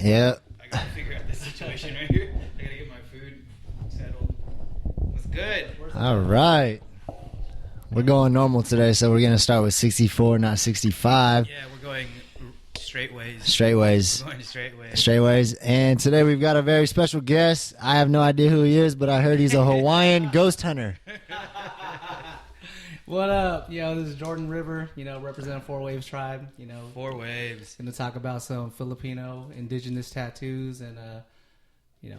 Yep. I gotta figure out this situation right here. I gotta get my food settled. What's good? All right. We're going normal today, so we're going to start with 64, not 65. Yeah, we're going straight ways. Straight ways. We're going straight ways. Straight ways. And today we've got a very special guest. I have no idea who he is, but I heard he's a Hawaiian ghost hunter. What up? This is Jordan River, representing Four Waves Tribe, Four waves. Going to talk about some Filipino indigenous tattoos and,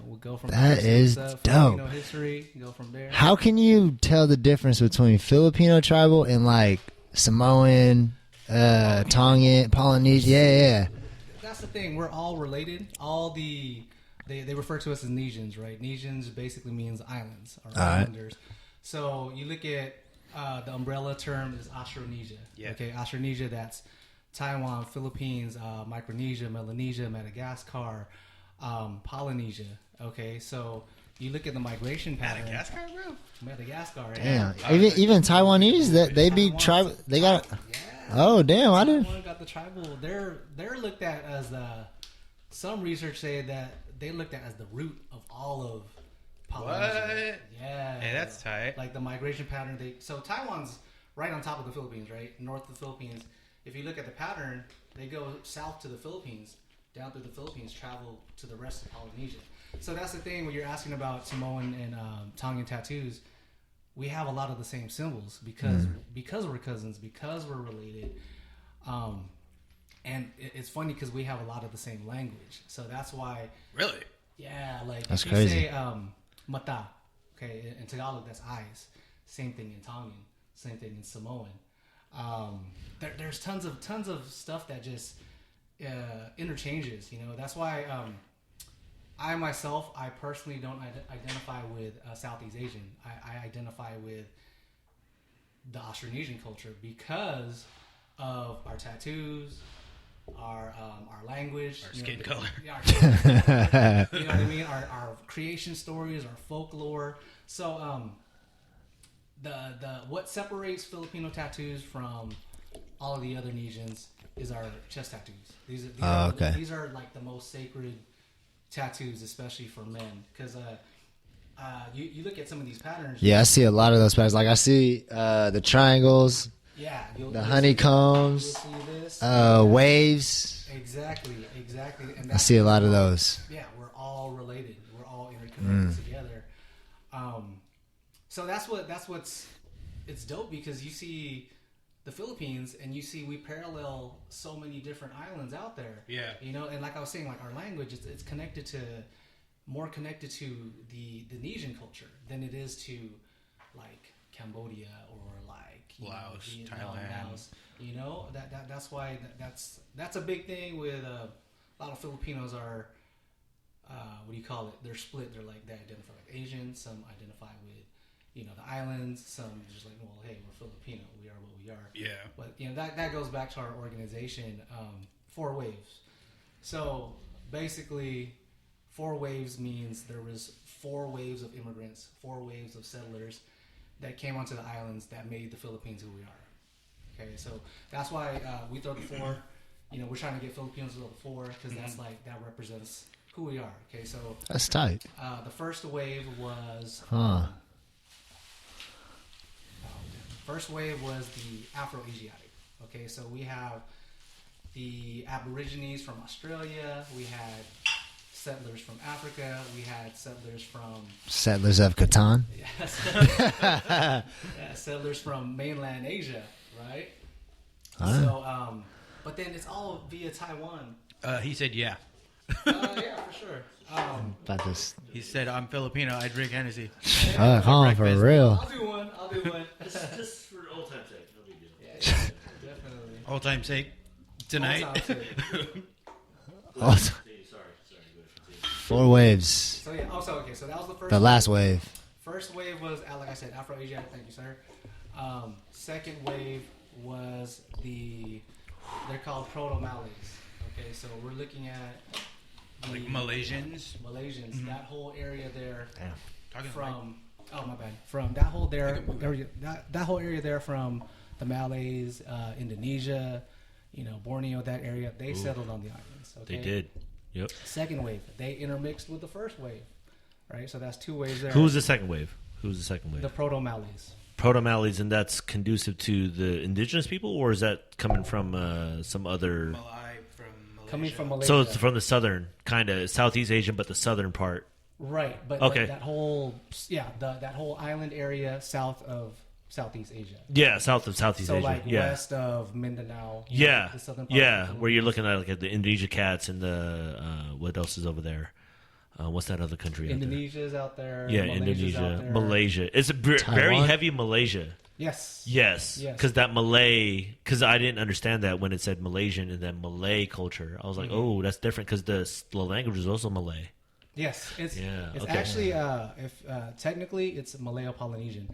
we'll go from That there. is Filipino dope. history, go from there. How can you tell the difference between Filipino tribal and like Samoan, Tongan, Polynesian? Yeah. That's the thing. We're all related. They refer to us as Nesians, right? Nesians basically means islands or islanders. Right. So you look at the umbrella term is Austronesia. Yeah. Okay, Austronesia, that's Taiwan, Philippines, Micronesia, Melanesia, Madagascar, Polynesia. Okay, so you look at the migration pattern. Madagascar, bro? Madagascar, right? Damn. Even Taiwanese, that they be tribal. They got. Yeah. Oh damn! I didn't. Taiwan got the tribal. They're looked at as some research say that they looked at as the root of all of Polynesia. What? Yeah. Hey, that's tight. Like the migration pattern. So Taiwan's right on top of the Philippines, right? North of the Philippines. If you look at the pattern, they go south to the Philippines, down through the Philippines, travel to the rest of Polynesia. So that's the thing when you're asking about Samoan and Tongan tattoos. We have a lot of the same symbols because we're cousins, because we're related. And it's funny because we have a lot of the same language. So that's why. Really? Yeah, like that's if you crazy. say mata, okay, in Tagalog that's eyes. Same thing in Tongan. Same thing in Samoan. There's tons of stuff that just interchanges. That's why I personally don't identify with Southeast Asian. I identify with the Austronesian culture because of our tattoos, our language, our skin color. Our skin color. You know what I mean? Our creation stories, our folklore. So the what separates Filipino tattoos from all of the other Nesians is our chest tattoos. These are like the most sacred tattoos, especially for men, because you look at some of these patterns. Yeah, I see a lot of those patterns. Like I see the triangles. Yeah, the honeycombs, waves. Exactly. And I see a lot of those. Yeah, we're all related. We're all interconnected together. So that's what's it's dope because you see the Philippines and you see we parallel so many different islands out there. Yeah. And like I was saying, like our language, it's more connected to the Nesian culture than it is to like Cambodia or like Laos, Vietnam, Thailand. Laos. That's why that's a big thing with a lot of Filipinos are what do you call it? They're split. They're like they identify like Asian. Some identify with the islands. Some just like, well, hey, we're Filipino. We are what we are. Yeah. But that goes back to our organization, Four Waves. So basically, Four Waves means there was 4 waves of immigrants, 4 waves of settlers that came onto the islands that made the Philippines who we are. Okay, so that's why we throw the 4. We're trying to get Filipinos to throw the 4 because that's like that represents who we are. Okay, so that's tight. The first wave was first wave was the Afro-Asiatic. Okay, so we have the Aborigines from Australia. We had settlers from Africa. We had settlers from Settlers of Catan. Settlers from mainland Asia, right? So, but then it's all via Taiwan. He said, yeah. Yeah, for sure. About this. He said, I'm Filipino. I drink Hennessy. For real. I'll do one. Just for old time's sake. No big deal. Yeah, definitely. Old time's sake. Tonight. Sorry. Go ahead. 4 waves. So yeah. So that was the first. The last wave. First wave was, like I said, Afro-Asiatic. Thank you, sir. Second wave was they're called Proto-Malays. Okay, so we're looking at like Malaysians. Mm-hmm. That whole area there. Talking from my bad. From that whole area there from the Malays, Indonesia, Borneo, that area. They settled on the islands. Okay? They did. Yep. Second wave, they intermixed with the first wave, right? So that's 2 waves there. Who's the second wave? The Proto-Malays. Proto-Malays, and that's conducive to the indigenous people, or is that coming from some other... Malay from Malaysia. Coming from Malaysia. So it's from the southern, kind of Southeast Asian, but the southern part. Right, but Okay. that whole that whole island area south of Southeast Asia. Yeah, south of Southeast So Asia. like yeah. west of Mindanao. Yeah, the southern part yeah, of where you're looking at like the Indonesia cats and the what else is over there? What's that other country? Indonesia's out there. Out there? Yeah, Malaysia's out Indonesia, there. Malaysia. It's a very Taiwan? heavy Malaysia. Yes. Yes, Yes. because that Malay, because I didn't understand that when it said Malaysian and then Malay culture. I was like, oh, that's different because the language is also Malay. Yes, it's okay. actually technically it's Malayo-Polynesian.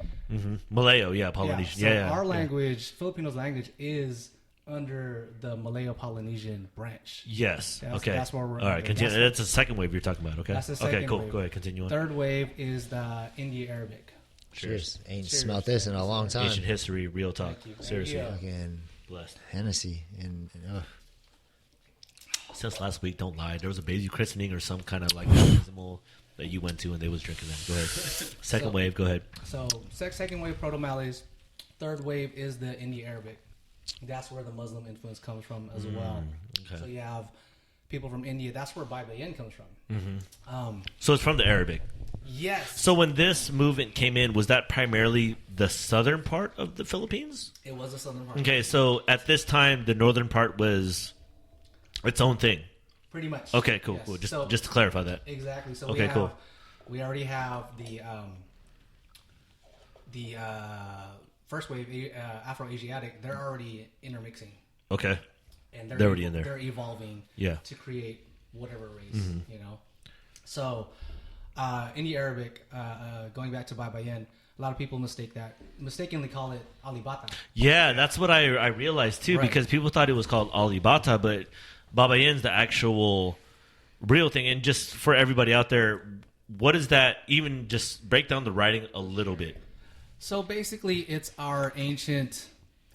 Malayo, yeah, Polynesian. So Yeah, our language, Filipinos language, is under the Malayo-Polynesian branch. Yes. That's- okay. that's where we're All right. under. Continue. That's- That's the second wave you're talking about. Okay. That's the Okay. second Cool. wave. Go ahead. Continue on. Third wave is the India-Arabic. Cheers. Ain't Cheers. smelt this in a long time. Ancient history, real talk. Thank you. Seriously, Yeah. Fucking blessed. Hennessy and Since last week, don't lie. There was a baby christening or some kind of like baptismal that you went to, and they was drinking that. Go ahead. Second So- wave. Go ahead. So second wave Proto-Malays. Third wave is the India-Arabic. That's where the Muslim influence comes from as well. okay. So you have people from India. That's where Bai Bayan comes from. So it's from the Arabic. Yes. So when this movement came in, was that primarily the southern part of the Philippines? It was a southern part. Okay. So at this time, the northern part was its own thing. Pretty much. Okay. Cool. Yes. Cool. So- Just to clarify that. Exactly. So Okay, cool. we already have the first wave Afro-Asiatic. They're already intermixing, Okay. and they're Already in there. They're evolving Yeah. to create whatever race, you know. So India-Arabic, going back to Bai Bayan, a lot of people mistakenly call it Alibata. Yeah, that's what I realized too, Right. because people thought it was called Alibata, but Babayan's the actual real thing. And just for everybody out there, what is that? Even just break down the writing a little bit. So basically, it's our ancient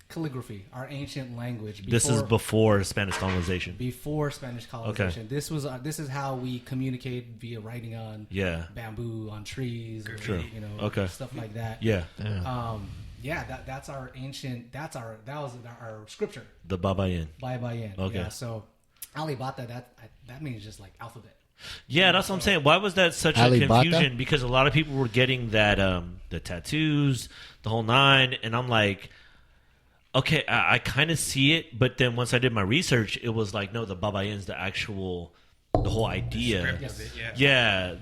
calligraphy, our ancient language. This is before Spanish colonization. Before Spanish colonization. This is how we communicate via writing on Yeah. bamboo, on trees, or, True. you know, Okay. stuff like that. Yeah. That's our ancient. That was our scripture. The Babayan. Bai Bayan. Okay. Yeah, so Alibata, that means just like alphabet. Yeah, that's what I'm saying. Why was that such a Alibata? confusion? Because a lot of people were getting that the tattoos, the whole nine, and I'm like, okay, I kind of see it, but then once I did my research, it was like, no, the Babayan's the whole idea. Script Yes. of it, yeah. Yeah,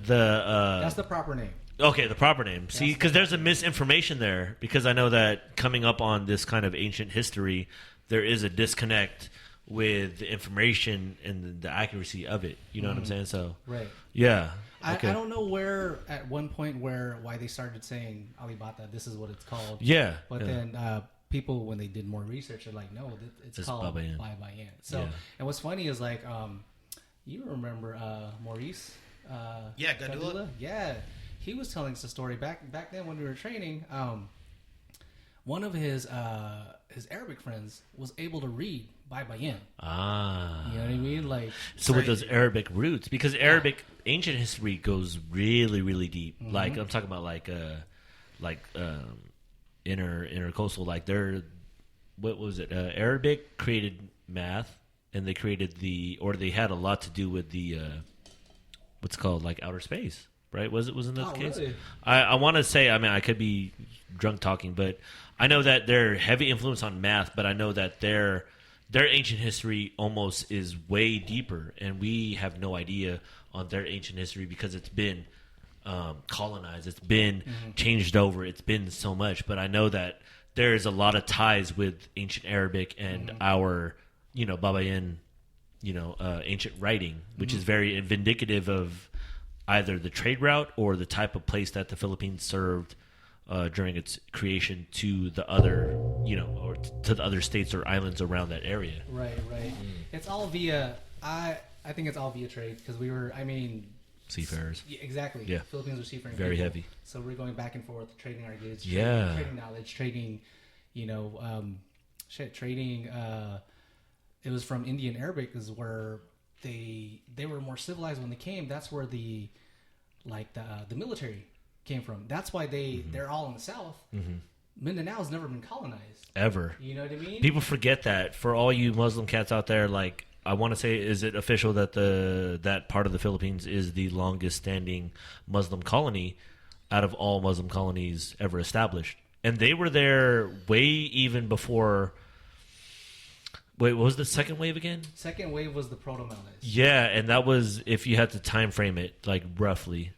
That's the proper name. okay, the proper name. See, because there's a misinformation there. Because I know that coming up on this kind of ancient history, there is a disconnect with the information and the accuracy of it. You know what I'm saying? So, Right. yeah. I Okay. don't know why they started saying Alibata. This is what it's called. Yeah. But yeah. then people, when they did more research, are like, no, it's It's called Babayan. Bai Bayan. So, Yeah. and what's funny is like, you remember Maurice? Yeah, Gadula. Yeah, he was telling us a story back then when we were training. One of his Arabic friends was able to read Bai Bayan. Ah. You know what I mean? Like, So with those Arabic roots, because Arabic ancient history goes really, really deep. Like I'm talking about, like intercoastal. Like what was it? Arabic created math, and they created they had a lot to do with the what's called like outer space, right? Wasn't that the case? Really? I want to say, I mean, I could be drunk talking, but I know that they're heavy influence on math, but I know that their ancient history almost is way deeper, and we have no idea on their ancient history because it's been colonized, it's been changed over, it's been so much. But I know that there is a lot of ties with ancient Arabic and our, Babayan, ancient writing, which is very vindicative of either the trade route or the type of place that the Philippines served during its creation to the other, or to the other states or islands around that area. Right. It's all via. I think it's all via trade because Seafarers. Yeah, exactly. Yeah. Philippines are seafaring. Very people. heavy. So we're going back and forth, trading our goods. Yeah. Trading knowledge, trading. Trading. It was from Indian Arabic is where they were more civilized when they came. That's where the military came from. That's why they're all in the south. Mindanao has never been colonized ever. You know what I mean? People forget that. For all you Muslim cats out there, like, I want to say, is it official that that part of the Philippines is the longest standing Muslim colony out of all Muslim colonies ever established? And they were there way even before. Wait, what was the second wave again? Second wave was the Proto-Malays. Yeah, and that was, if you had to time frame it, like, roughly.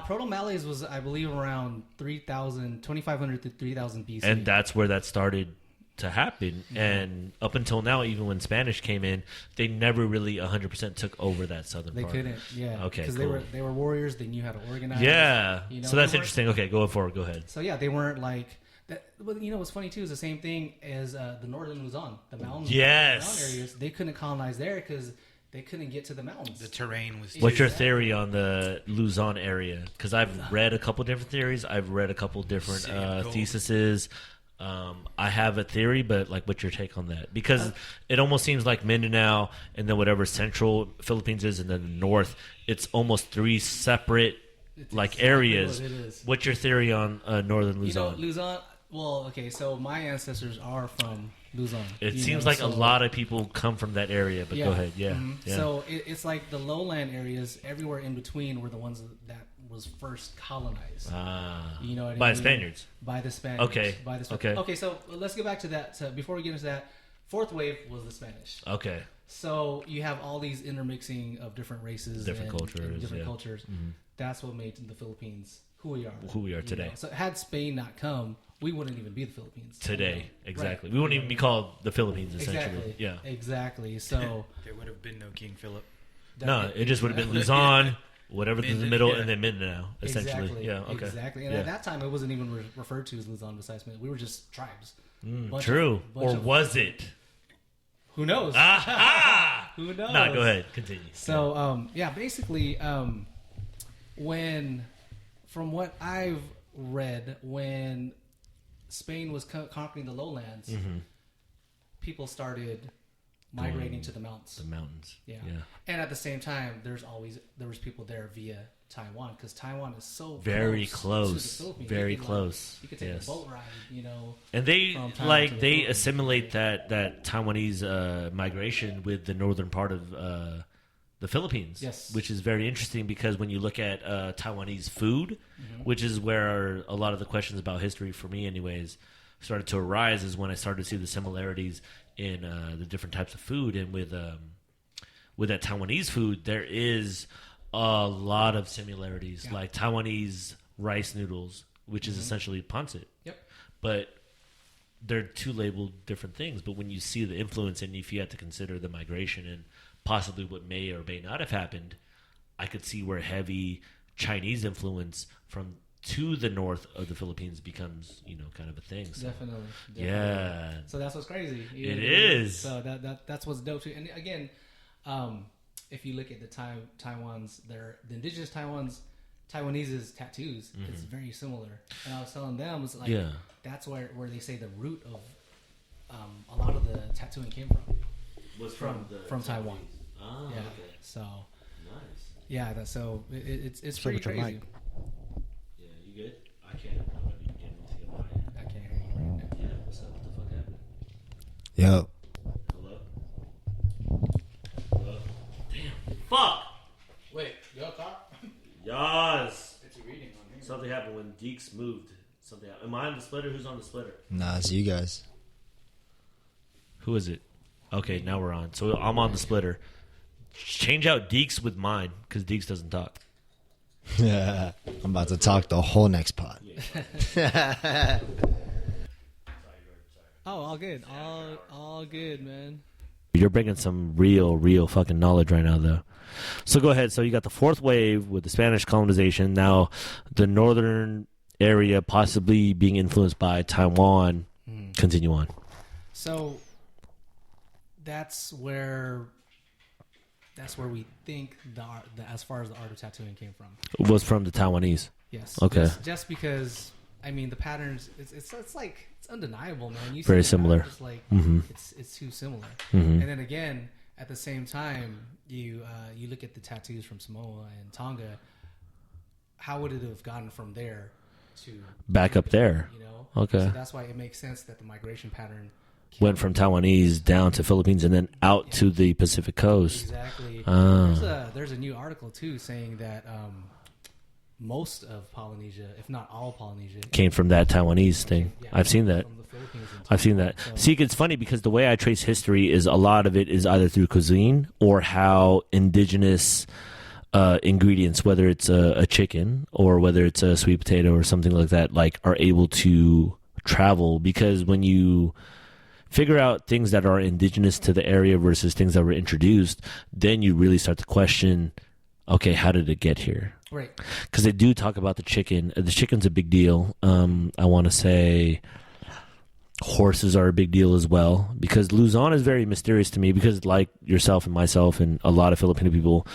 Proto-Malays was, I believe, around 2,500 to 3,000 BC. And that's where that started to happen. And up until now, even when Spanish came in, they never really 100% took over that southern They part. couldn't, yeah. Okay, Because cool. they were warriors. They knew how to organize. Yeah. You know, So that's they weren't- interesting. Okay, go forward. Go ahead. So, yeah, they weren't like... That, but you know what's funny, too, is the same thing as the northern Luzon. The mountain, Yes. mountain areas. They couldn't colonize there because they couldn't get to the mountains. The terrain was. What's your Exactly. theory on the Luzon area? Because I've read a couple different theories. I've read a couple different City of Gold. theses. I have a theory, but like, what's your take on that? Because it almost seems like Mindanao and then whatever central Philippines is, and then the north, it's almost three separate It's like exactly areas. what it is. What's your theory on northern You know, Luzon? Luzon... Well, okay, so my ancestors are from Luzon. It you seems know, like a so- lot of people come from that area, but go ahead. Yeah. Mhm. Yeah. So it's like the lowland areas, everywhere in between were the ones that was first colonized. You know what I by mean? the Spaniards. By the Spanish. Okay. By the Okay. Okay, so let's get back to that. So before we get into that, fourth wave was the Spanish. Okay. So you have all these intermixing of different races, Different cultures, different yeah. cultures. That's what made the Philippines who we are. Who we are you today. know? So had Spain not come, we wouldn't even be the Philippines Today. Right. Exactly. We wouldn't even be called the Philippines, essentially. Exactly. Yeah. Exactly. So There would have been no King Philip. No, it just would have been Luzon, whatever in the Mindanao, middle, yeah. and then Mindanao, essentially. Exactly. Yeah, okay. Exactly. And Yeah. at that time, it wasn't even referred to as Luzon besides Mindanao. We were just tribes. Bunch True. of- bunch Or of- was it? Who knows? Aha! Who knows? Nah, go ahead. Continue. So, basically, from what I've read, when Spain was conquering the lowlands, people started migrating to the mountains. The mountains. Yeah. Yeah. And at the same time, there was people there via Taiwan, because Taiwan is so Very to the close. Philippines. Very You can, close. You could take Yes. a boat ride, you know. And they From Taiwan to like the they Philippines. assimilate that Taiwanese migration with the northern part of the Philippines. Yes. Which is very interesting, because when you look at Taiwanese food, which is where a lot of the questions about history, for me anyways, started to arise, is when I started to see the similarities in the different types of food. And with that Taiwanese food, there is a lot of similarities, Yeah. like Taiwanese rice noodles, which is essentially pancit. Yep. But they're two labeled different things. But when you see the influence, and if you have to consider the migration and possibly what may or may not have happened, I could see where heavy Chinese influence from to the north of the Philippines becomes, kind of a thing. So, Definitely. yeah. So that's what's crazy. It is. So that's what's dope too. And again, if you look at the Taiwan's, the indigenous Taiwanese's tattoos, it's very similar. And I was telling them, it's like Yeah. that's where they say the root of a lot of the tattooing came from. Was From Taiwan. Ah, Yeah. okay. So Nice. yeah, it's What's up pretty with your crazy. mic? Yeah, you good? I can't. I'm going to be getting to your mic. I can't hear you right now. Yeah, what's up? What the fuck happened? Yo. Hello? Hello? Damn. Fuck! Wait, you up top? Yas! It's reading on here. Something happened when Deeks moved. Something happened. Am I on the splitter? Who's on the splitter? Nah, it's you guys. Who is it? Okay, now we're on. So I'm on the splitter. Change out Deeks with mine, because Deeks doesn't talk. I'm about to talk the whole next pod. Oh, all good. All good, man. You're bringing some real fucking knowledge right now, though. So go ahead. So you got the fourth wave with the Spanish colonization. Now the northern area possibly being influenced by Taiwan. Continue on. So that's where we think the as far as the art of tattooing came from. It was from the Taiwanese. Yes. Okay. Just because the patterns it's like it's undeniable, man. You see Very the similar. patterns, It's like it's too similar. Mhm. And then again, at the same time, you look at the tattoos from Samoa and Tonga. How would it have gotten from there to Back up there. You know, Okay. So that's why it makes sense that the migration pattern Went from Taiwanese down to Philippines and then out to the Pacific coast. Exactly. Ah. There's a new article too saying that most of Polynesia, if not all Polynesia, Came from that Taiwanese thing. yeah, I've seen that. from the Philippines and I've seen that. So- See, it's funny because the way I trace history is a lot of it is either through cuisine or how indigenous ingredients, whether it's a chicken or whether it's a sweet potato or something like that, like are able to travel. Because when you figure out things that are indigenous to the area versus things that were introduced, then you really start to question, okay, how did it get here? Right. Because they do talk about the chicken. The chicken's a big deal. I want to say horses are a big deal as well, because Luzon is very mysterious to me, because like yourself and myself and a lot of Filipino people,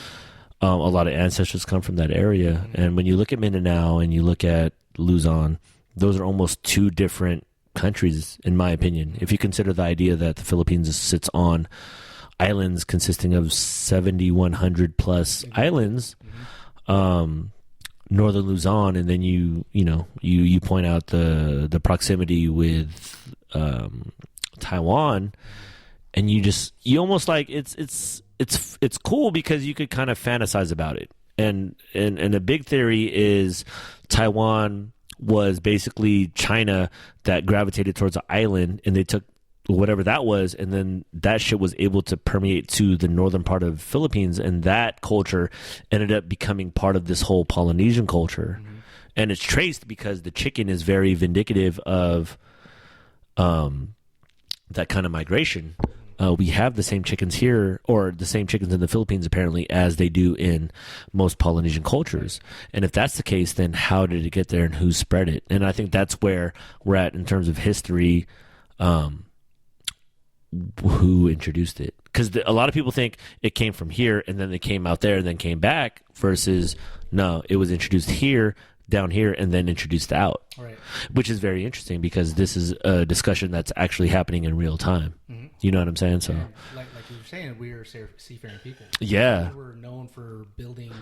a lot of ancestors come from that area. Mm-hmm. And when you look at Mindanao and you look at Luzon, those are almost two different countries, in my opinion. If you consider the idea that the Philippines sits on islands consisting of 7,100 plus islands, northern Luzon, and then you point out the proximity with Taiwan, and you almost like it's cool because you could kind of fantasize about it. And a big theory is Taiwan was basically China that gravitated towards an island, and they took whatever that was, and then that shit was able to permeate to the northern part of Philippines, and that culture ended up becoming part of this whole Polynesian culture. And it's traced because the chicken is very vindicative of that kind of migration. We have the same chickens here, or the same chickens in the Philippines apparently, as they do in most Polynesian cultures. And if that's the case, then how did it get there and who spread it? And I think that's where we're at in terms of history, who introduced it. Because a lot of people think it came from here and then they came out there and then came back, versus no, it was introduced here, down here, and then introduced out. Right. Which is very interesting, because this is a discussion that's actually happening in real time. Mm-hmm. You know what I'm saying? So, Like you were saying, we are seafaring people. yeah. We were known for building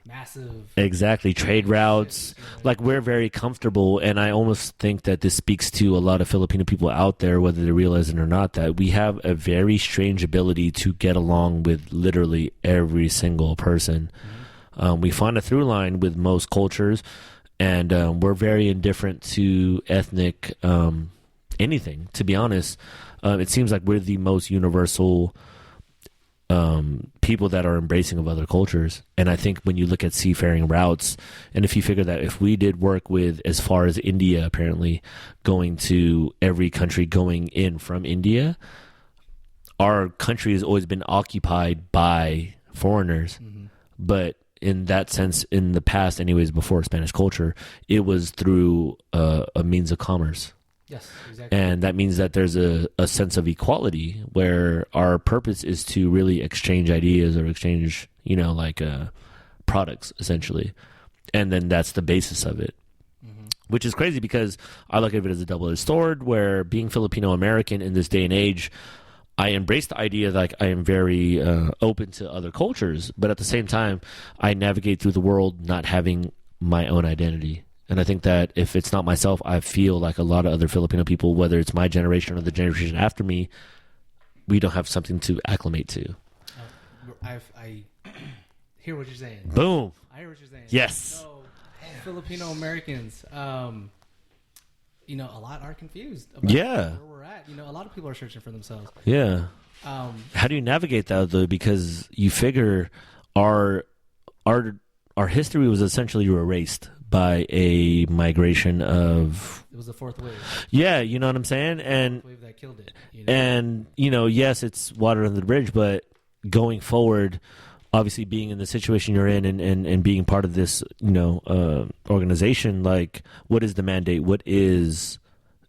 massive. Exactly. Trade routes. Like, we're very comfortable. And I almost think that this speaks to a lot of Filipino people out there, whether they realize it or not, that we have a very strange ability to get along with literally every single person. We find a through line with most cultures, and we're very indifferent to ethnic anything, to be honest. It seems like we're the most universal people that are embracing of other cultures. And I think when you look at seafaring routes, and if you figure that if we did work with as far as India, apparently going to every country going in from India, our country has always been occupied by foreigners. But in that sense, in the past anyways, before Spanish culture, it was through a means of commerce. Yes, exactly. And that means that there's a sense of equality where our purpose is to really exchange ideas or exchange, products, essentially. And then that's the basis of it. Which is crazy, because I look at it as a double-edged sword, where being Filipino-American in this day and age, I embrace the idea that I am very open to other cultures, but at the same time, I navigate through the world not having my own identity. And I think that if it's not myself, I feel like a lot of other Filipino people, whether it's my generation or the generation after me, we don't have something to acclimate to. I hear what you're saying. Boom. I hear what you're saying. Yes. So, Filipino Americans, a lot are confused about where we're at. A lot of people are searching for themselves. Yeah. How do you navigate that, though? Because you figure our history was essentially erased by a migration of... It was the fourth wave. Yeah, you know what I'm saying? And Fourth wave that killed it. And, yes, it's water under the bridge, but going forward, obviously being in the situation you're in and being part of this, organization, like, what is the mandate? What is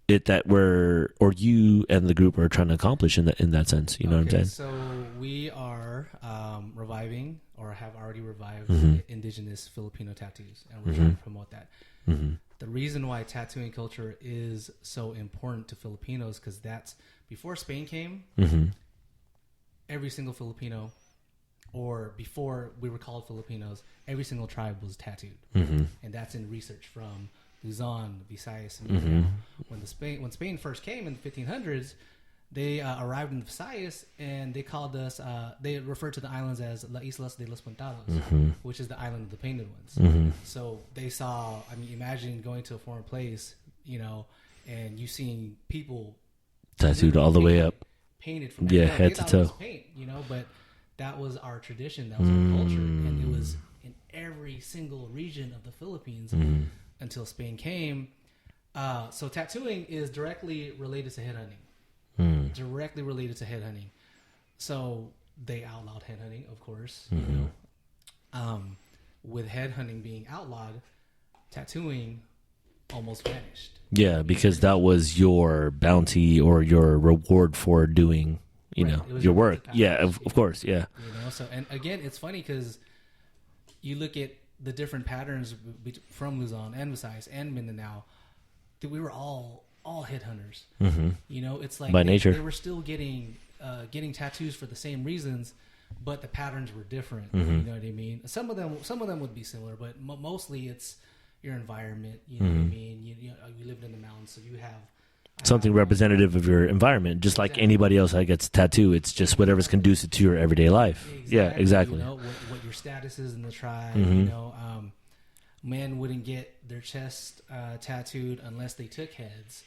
it that you and the group are trying to accomplish in that sense? You know what I'm saying? So we are reviving, or have already revived, indigenous Filipino tattoos, and we're trying to promote that. The reason why tattooing culture is so important to Filipinos, because that's before Spain came. every single Filipino, or before we were called Filipinos, every single tribe was tattooed, and that's in research from Luzon, Visayas, and Mindanao. When Spain first came in the 1500s, they arrived in the Visayas and they called us. They referred to the islands as La Islas de los Pintados, which is the island of the painted ones. So they saw. I mean, imagine going to a foreign place, and you seeing people tattooed all the way up, painted from head to toe. Paint, but that was our tradition. That was our culture, and it was in every single region of the Philippines until Spain came. So tattooing is directly related to headhunting. Directly related to headhunting. So they outlawed headhunting, of course. With headhunting being outlawed, tattooing almost vanished. Yeah, because that was your bounty or your reward for doing, your work. Yeah, of course. Yeah. So, and again, it's funny because you look at the different patterns from Luzon and Visayas and Mindanao, that we were all headhunters. It's like by nature they were still getting tattoos for the same reasons, but the patterns were different. You know what I mean? Some of them would be similar, but mostly it's your environment. You know what I mean? You lived in the mountains, so you have something representative of your environment, just like anybody else that gets a tattoo. It's just whatever's conducive to your everyday life. Yeah, exactly. What your status is in the tribe. Men wouldn't get their chest tattooed unless they took heads.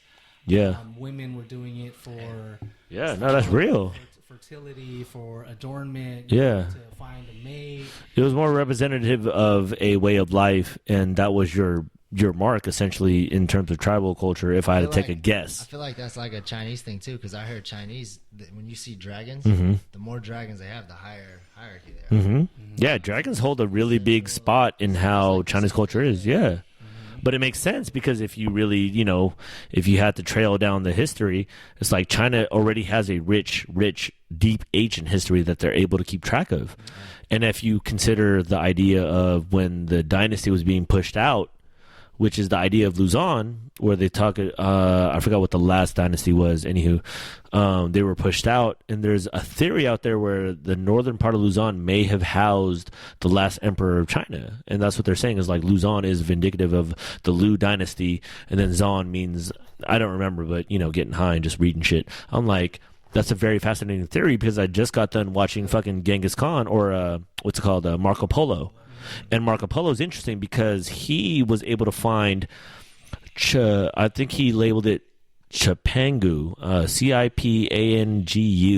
Yeah. Women were doing it for that's real. For fertility, for adornment. Yeah. To find a mate. It was more representative of a way of life, and that was your mark essentially in terms of tribal culture. If I had to take a guess, I feel like that's like a Chinese thing too, because I heard Chinese when you see dragons, the more dragons they have, the higher hierarchy they are. Yeah, dragons hold a really big spot in how Chinese culture is. Yeah. But it makes sense because if you really, if you had to trail down the history, it's like China already has a rich, deep ancient history that they're able to keep track of. And if you consider the idea of when the dynasty was being pushed out, which is the idea of Luzon, where they talk, I forgot what the last dynasty was. Anywho, they were pushed out, and there's a theory out there where the northern part of Luzon may have housed the last emperor of China, and that's what they're saying is like Luzon is vindicative of the Lu dynasty, and then Zon means, I don't remember, but getting high and just reading shit. I'm like, that's a very fascinating theory because I just got done watching fucking Genghis Khan or what's it called, Marco Polo. And Marco Polo is interesting because he was able to find, I think he labeled it Cipangu, Cipangu,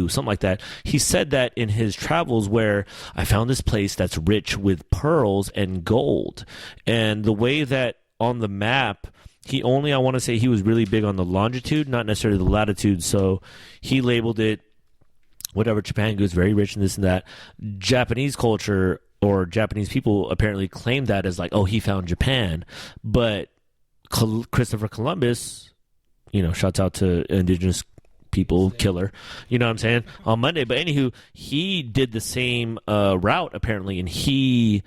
something like that. He said that in his travels where I found this place that's rich with pearls and gold. And the way that on the map, I want to say he was really big on the longitude, not necessarily the latitude. So he labeled it, whatever, Cipangu is very rich in this and that. Japanese culture or Japanese people apparently claim that as like, oh, he found Japan. But Christopher Columbus, shouts out to indigenous people, killer, you know what I'm saying, on Monday. But anywho, he did the same route apparently, and he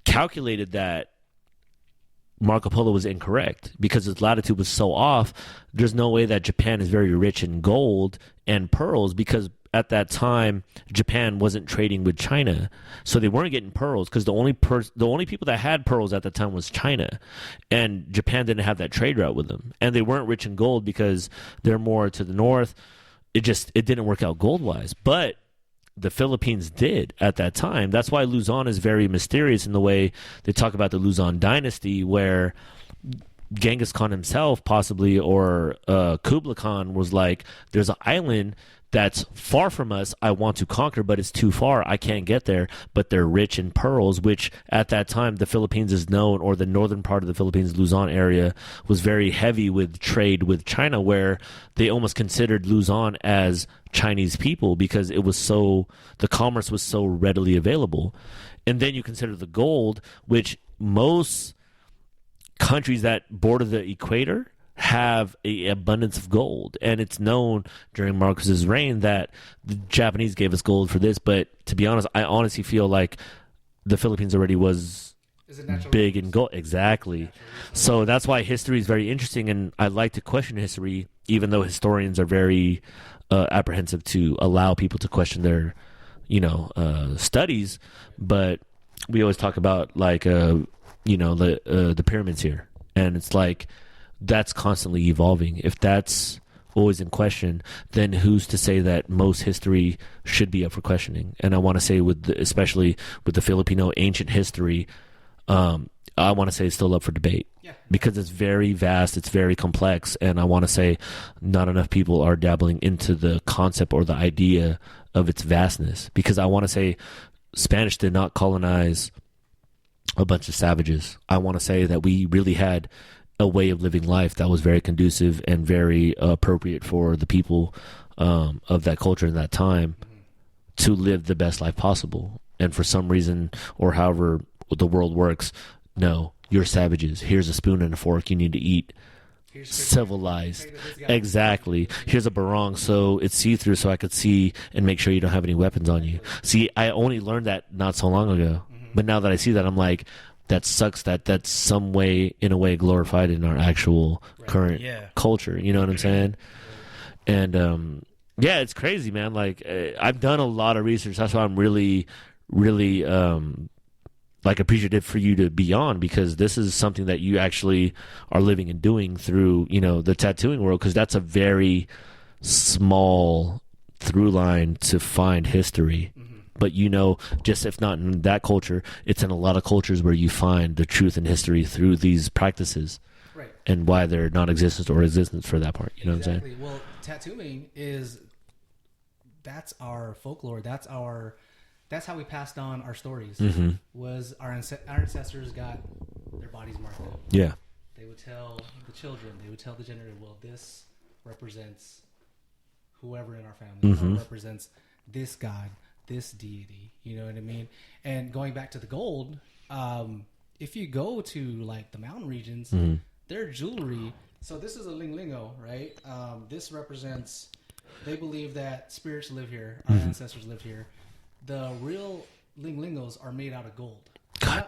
calculated that Marco Polo was incorrect because his latitude was so off. There's no way that Japan is very rich in gold and pearls because at that time, Japan wasn't trading with China, so they weren't getting pearls because the only people that had pearls at the time was China, and Japan didn't have that trade route with them, and they weren't rich in gold because they're more to the north. It didn't work out gold wise, but the Philippines did at that time. That's why Luzon is very mysterious in the way they talk about the Luzon dynasty, where Genghis Khan himself, possibly, or Kublai Khan was like, "There's an island that's far from us, I want to conquer, but it's too far, I can't get there, but they're rich in pearls," which at that time the Philippines is known, or the northern part of the Philippines, Luzon area, was very heavy with trade with China, where they almost considered Luzon as Chinese people because the commerce was so readily available. And then you consider the gold, which most countries that border the equator have an abundance of gold, and it's known during Marcos's reign that the Japanese gave us gold for this. But to be honest, I honestly feel like the Philippines already was big in gold. Exactly. So that's why history is very interesting, and I like to question history, even though historians are very apprehensive to allow people to question their, studies. But we always talk about like, the pyramids here, and it's like that's constantly evolving. If that's always in question, then who's to say that most history should be up for questioning? And I want to say, especially with the Filipino ancient history, I want to say it's still up for debate. Yeah. Because it's very vast, it's very complex, and I want to say not enough people are dabbling into the concept or the idea of its vastness. Because I want to say Spanish did not colonize a bunch of savages. I want to say that we really had a way of living life that was very conducive and very appropriate for the people of that culture in that time to live the best life possible. And for some reason, or however the world works, no, you're savages. Here's a spoon and a fork. You need to eat. Civilized. Exactly. Here's a barong, so it's see-through, so I could see and make sure you don't have any weapons on you. See, I only learned that not so long ago. But now that I see that, I'm like, that sucks that that's some way, in a way, glorified in our actual current culture. You know what I'm saying? And, it's crazy, man. Like, I've done a lot of research. That's why I'm really, really, appreciative for you to be on, because this is something that you actually are living and doing through, the tattooing world, because that's a very small through line to find history. But just if not in that culture, it's in a lot of cultures where you find the truth in history through these practices, right? And why they're non-existent or existent for that part. You know what I'm saying? Well, tattooing that's our folklore. That's how we passed on our stories. Was our ancestors got their bodies marked up? Yeah. They would tell the children. They would tell the generator. Well, this represents whoever in our family. Or represents this god, this deity. You know what I mean? And going back to the gold, if you go to like the mountain regions, their jewelry. So this is a linglingo, right? This represents. They believe that spirits live here. Our ancestors lived here. The real linglingos are made out of gold.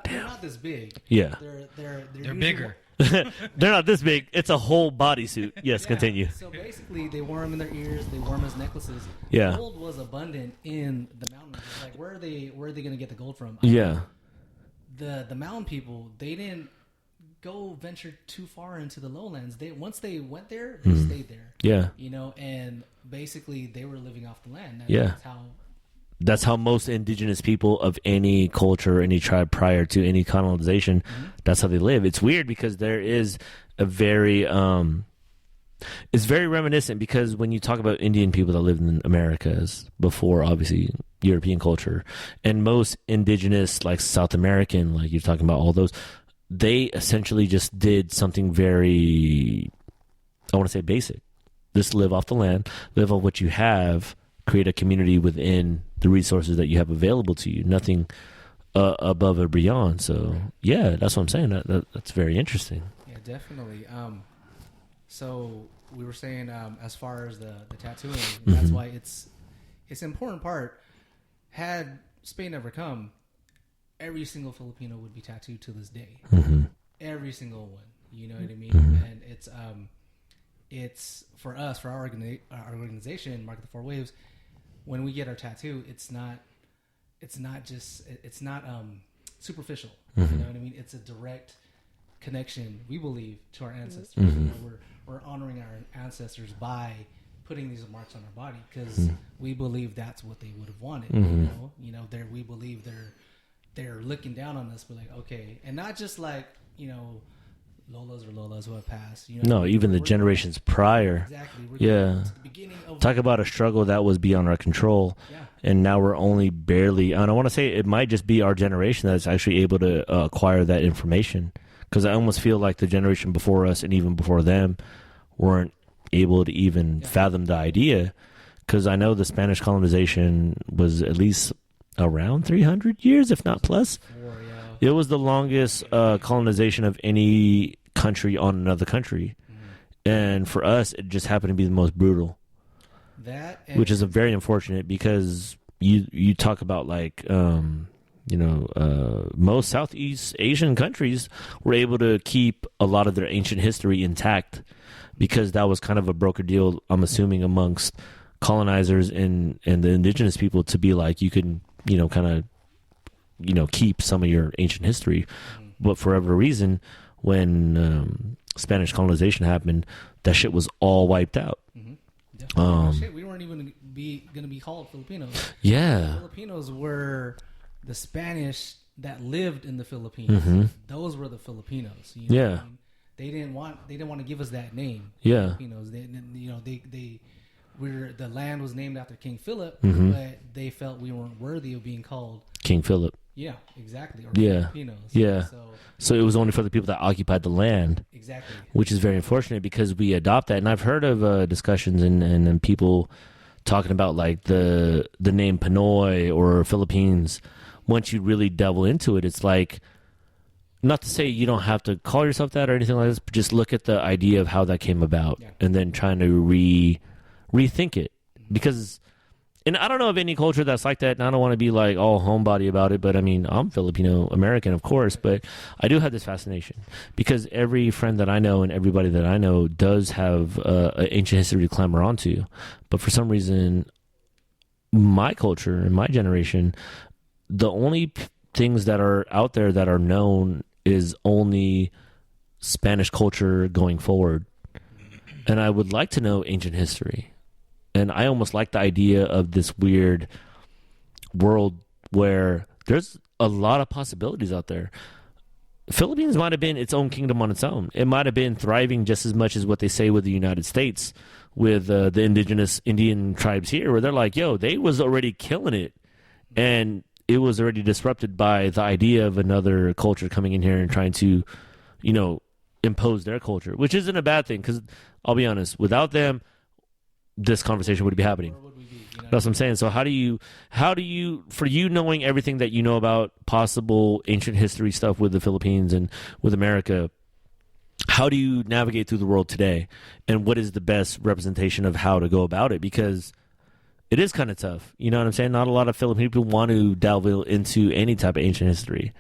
They're not this big. Yeah. They're bigger. They're not this big. It's a whole bodysuit. Yes, continue. So basically, they wore them in their ears. They wore them as necklaces. Yeah. Gold was abundant in the mountains. Like, where are they going to get the gold from? Yeah. The mountain people, they didn't go venture too far into the lowlands. Once they went there, they stayed there. Yeah. And basically, they were living off the land. That's how most indigenous people of any culture, any tribe prior to any colonization, that's how they live. It's weird because there is a very, it's very reminiscent, because when you talk about Indian people that lived in Americas before, obviously, European culture, and most indigenous, like South American, like you're talking about all those, they essentially just did something very, I want to say basic. Just live off the land, live on what you have, create a community within the resources that you have available to you. Nothing above or beyond. So, that's what I'm saying. That's very interesting. Yeah, definitely. So we were saying, as far as the tattooing, that's why it's an important part. Had Spain never come, every single Filipino would be tattooed to this day. Every single one. You know what I mean? And it's for us, for our organization, Mark the Four Waves. When we get our tattoo, it's not superficial. You know what I mean? It's a direct connection, we believe, to our ancestors. We're honoring our ancestors by putting these marks on our body, because we believe that's what they would have wanted. We believe they're looking down on us, but like, okay, and not just like Lolas who have passed. No, even the generations prior. Exactly. Yeah. Talk about a struggle that was beyond our control. Yeah. And now we're only barely, and I want to say it might just be our generation that's actually able to acquire that information. Because I almost feel like the generation before us and even before them weren't able to even fathom the idea. Because I know the Spanish colonization was at least around 300 years, if not plus. It was the longest colonization of any country on another country. And for us, it just happened to be the most brutal. Which is very unfortunate, because you talk about like, most Southeast Asian countries were able to keep a lot of their ancient history intact, because that was kind of a broker deal, I'm assuming, amongst colonizers and the indigenous people to be like, you can, kind of, keep some of your ancient history. But for whatever reason, when Spanish colonization happened, that shit was all wiped out. Shit, we weren't even going to be called Filipinos. Yeah. The Filipinos were the Spanish that lived in the Philippines. Those were the Filipinos. Yeah. What I mean? They didn't want to give us that name. Yeah. Filipinos. The land was named after King Philip, but they felt we weren't worthy of being called King Philip. Yeah, exactly. Or Yeah. Filipinos. Yeah. So it was only for the people that occupied the land. Exactly. Which is very unfortunate because we adopt that. And I've heard of discussions and people talking about like the name Pinoy or Philippines. Once you really delve into it, it's like, not to say you don't have to call yourself that or anything like this, but just look at the idea of how that came about and then trying to rethink it. Because, and I don't know of any culture that's like that, and I don't want to be like all homebody about it, but I mean, I'm Filipino American, of course, but I do have this fascination because every friend that I know and everybody that I know does have an ancient history to clamber onto. But for some reason, my culture and my generation, the only things that are out there that are known is only Spanish culture going forward. And I would like to know ancient history. And I almost like the idea of this weird world where there's a lot of possibilities out there. Philippines might have been its own kingdom on its own. It might have been thriving just as much as what they say with the United States, with the indigenous Indian tribes here, where they're like, yo, they was already killing it. And it was already disrupted by the idea of another culture coming in here and trying to, impose their culture, which isn't a bad thing. Because I'll be honest, without them, this conversation would be happening. That's what I'm saying. So how do you, for you knowing everything that you know about possible ancient history stuff with the Philippines and with America, how do you navigate through the world today? And what is the best representation of how to go about it? Because it is kind of tough. You know what I'm saying? Not a lot of Filipino people want to delve into any type of ancient history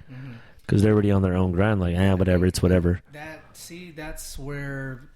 because they're already on their own grind. Like, whatever, it's whatever. That's where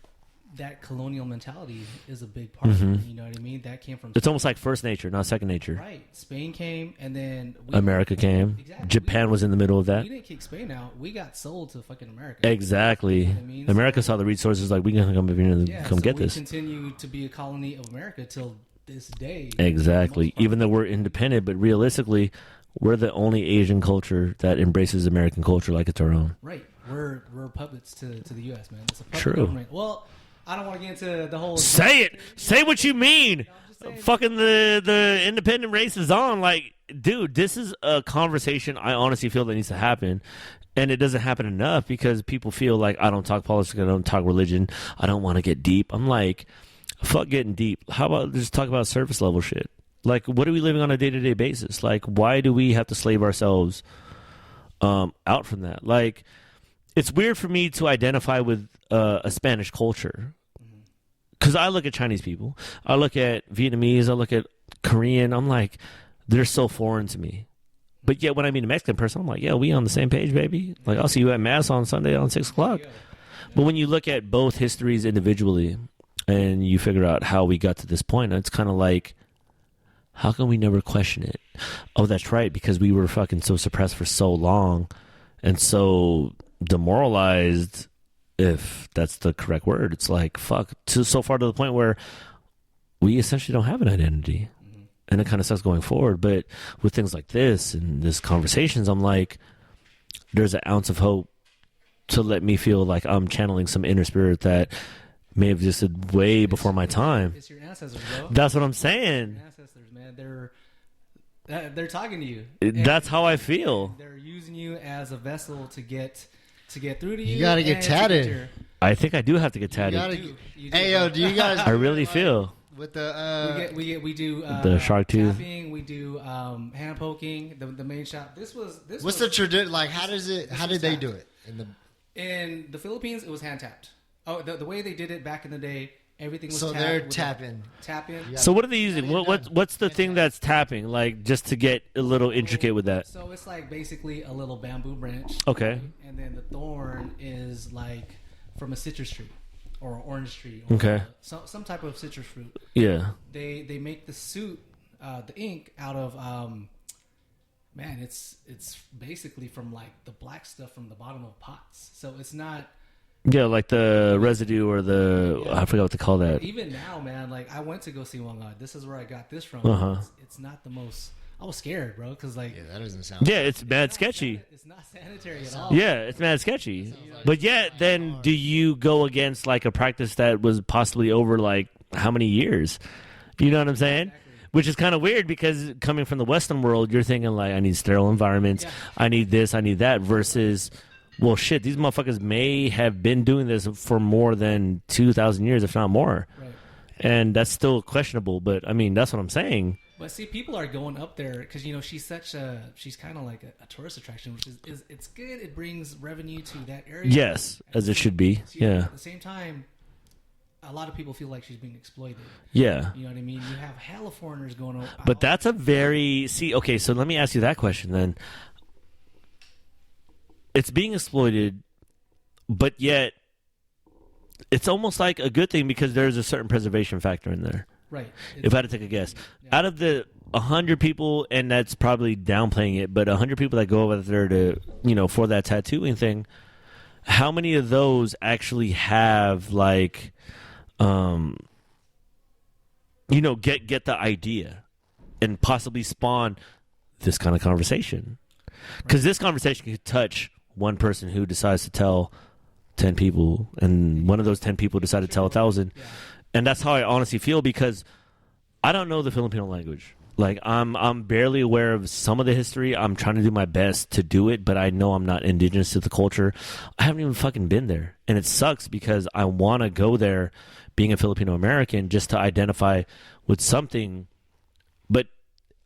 that colonial mentality is a big part of it. You know what I mean? That came from... It's almost like first nature, not second nature. Right. Spain came, and then... America came. Exactly. Japan was in the middle of that. We didn't kick Spain out. We got sold to fucking America. Exactly. You know what I mean? America saw the resources like, we can come over here and get this. We continue to be a colony of America till this day. Exactly. Even though we're independent, but realistically, we're the only Asian culture that embraces American culture like it's our own. Right. We're puppets to the U.S., man. It's a puppet True. government. Well, I don't want to get into the whole... Say it! Say what you mean! Fucking the independent race is on. Like, dude, this is a conversation I honestly feel that needs to happen. And it doesn't happen enough because people feel like, I don't talk politics, I don't talk religion, I don't want to get deep. I'm like, fuck getting deep. How about just talk about surface level shit? Like, what are we living on a day-to-day basis? Like, why do we have to slave ourselves out from that? Like, it's weird for me to identify with a Spanish culture. Because I look at Chinese people, I look at Vietnamese, I look at Korean. I'm like, they're so foreign to me. But yet when I meet a Mexican person, I'm like, yeah, we on the same page, baby. Like, I'll see you at Mass on Sunday on 6 o'clock. But when you look at both histories individually and you figure out how we got to this point, it's kind of like, how can we never question it? Oh, that's right, because we were fucking so suppressed for so long and so demoralized, if that's the correct word. It's like, fuck, so far to the point where we essentially don't have an identity. And it kind of sucks going forward. But with things like this and this conversations, I'm like, there's an ounce of hope to let me feel like I'm channeling some inner spirit that may have existed way before my time. It's your ancestors, bro. That's what I'm saying. Your ancestors, man. They're talking to you. That's how I feel. They're using you as a vessel to get through to you. You gotta get tatted. I think I do have to get tatted. You do. Hey, yo, do you guys... I really feel. With the... We do the shark tooth. Tapping, we do hand poking. The main shop. This was. What's the tradition? Like, how did they do it? In the Philippines, it was hand tapped. Oh, the way they did it back in the day, everything was so tapped. they're tapping. Tapping. So what are they using? What's the thing that's tapping? Like, just to get a little intricate with that. So it's like basically a little bamboo branch. Okay. And then the thorn is like from a citrus tree. or an orange tree, or Okay. some type of citrus fruit. Yeah. They make the suit, the ink out of man, it's basically from like the black stuff from the bottom of pots. So it's not. Yeah, like the residue or the I forgot what to call that. Even now, man, like I went to go see One God. This is where I got this from. Uh-huh. It's not the most. I was scared, bro, because like Yeah, that doesn't sound. Yeah, it's mad sketchy. it's not sanitary at all. Yeah, it's mad sketchy. But yet, then do you go against like a practice that was possibly over like how many years? You know what I'm saying? Exactly. Which is kind of weird because coming from the Western world, you're thinking like, I need sterile environments, Yeah. I need this, I need that, versus, well, shit, these motherfuckers may have been doing this for more than 2,000 years, if not more. Right. And that's still questionable, but I mean, that's what I'm saying. But see, people are going up there because she's she's kind of like a tourist attraction, which is it's good. It brings revenue to that area. Yes, as it should be. Yeah. At the same time, a lot of people feel like she's being exploited. Yeah. You know what I mean? You have hella foreigners going over. But that's a very okay. So let me ask you that question then. It's being exploited, but yet it's almost like a good thing because there's a certain preservation factor in there. right. If I had to take a guess, out of the 100 people, and that's probably downplaying it, but 100 people that go over there to for that tattooing thing, how many of those actually have like, get the idea and possibly spawn this kind of conversation? Because this conversation could touch one person who decides to tell 10 people, and one of those 10 people decide to tell 1,000. Yeah. And that's how I honestly feel, because I don't know the Filipino language. Like I'm barely aware of some of the history. I'm trying to do my best to do it, but I know I'm not indigenous to the culture. I haven't even fucking been there. And it sucks because I want to go there being a Filipino American just to identify with something. But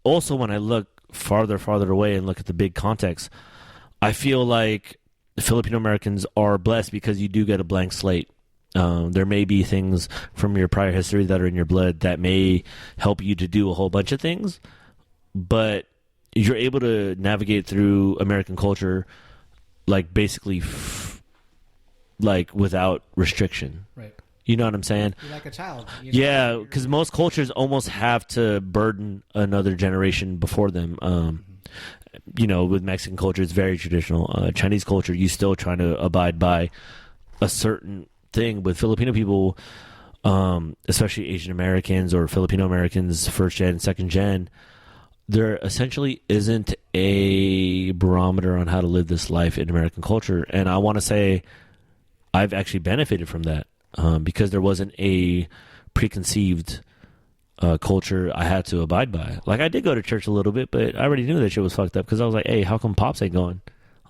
also when I look farther away and look at the big context, I feel like Filipino Americans are blessed because you do get a blank slate. There may be things from your prior history that are in your blood that may help you to do a whole bunch of things, but you're able to navigate through American culture like basically like without restriction. Right. You know what I'm saying? You're like a child. Yeah, because most cultures almost have to burden another generation before them. With Mexican culture, it's very traditional. Chinese culture, you still trying to abide by a certain thing. With Filipino people, especially Asian Americans or Filipino Americans, first gen, second gen, there essentially isn't a barometer on how to live this life in American culture. And I want to say I've actually benefited from that because there wasn't a preconceived culture I had to abide by. Like, I did go to church a little bit, but I already knew that shit was fucked up because I was like, hey, how come Pops ain't going?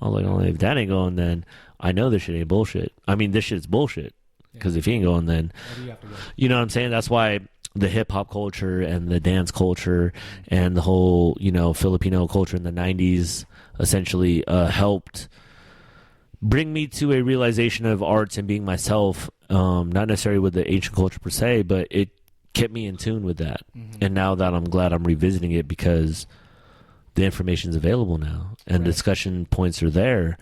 I was like, oh, if that ain't going, then I know this shit ain't bullshit. I mean, this shit's bullshit. Because if he ain't going, then Where do you have to go? you know what I'm saying? That's why the hip hop culture and the dance culture and the whole, Filipino culture in the 90s essentially helped bring me to a realization of arts and being myself, not necessarily with the ancient culture per se, but it kept me in tune with that. And now that I'm glad I'm revisiting it because the information's available now and Right. discussion points are there.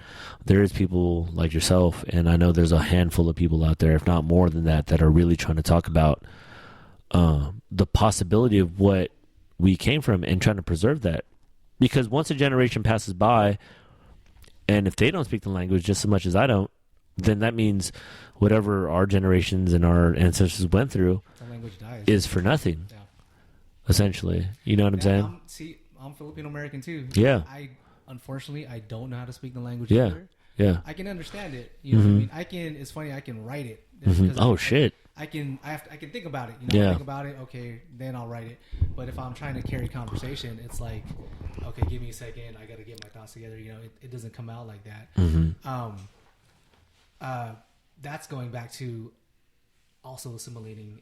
There is people like yourself, and I know there's a handful of people out there, if not more than that, that are really trying to talk about the possibility of what we came from and trying to preserve that. Because once a generation passes by, and if they don't speak the language just as much as I don't, then that means whatever our generations and our ancestors went through The language dies. is for nothing, Yeah. essentially. You know what I'm saying? I'm Filipino American too. Yeah. Unfortunately, I don't know how to speak the language Yeah. either. Yeah. I can understand it. You know what I mean? It's funny. I can write it. Because Oh, shit. I can think about it. Yeah. Think about it. Okay, then I'll write it. But if I'm trying to carry conversation, it's like, okay, give me a second. I got to get my thoughts together. It doesn't come out like that. That's going back to also assimilating.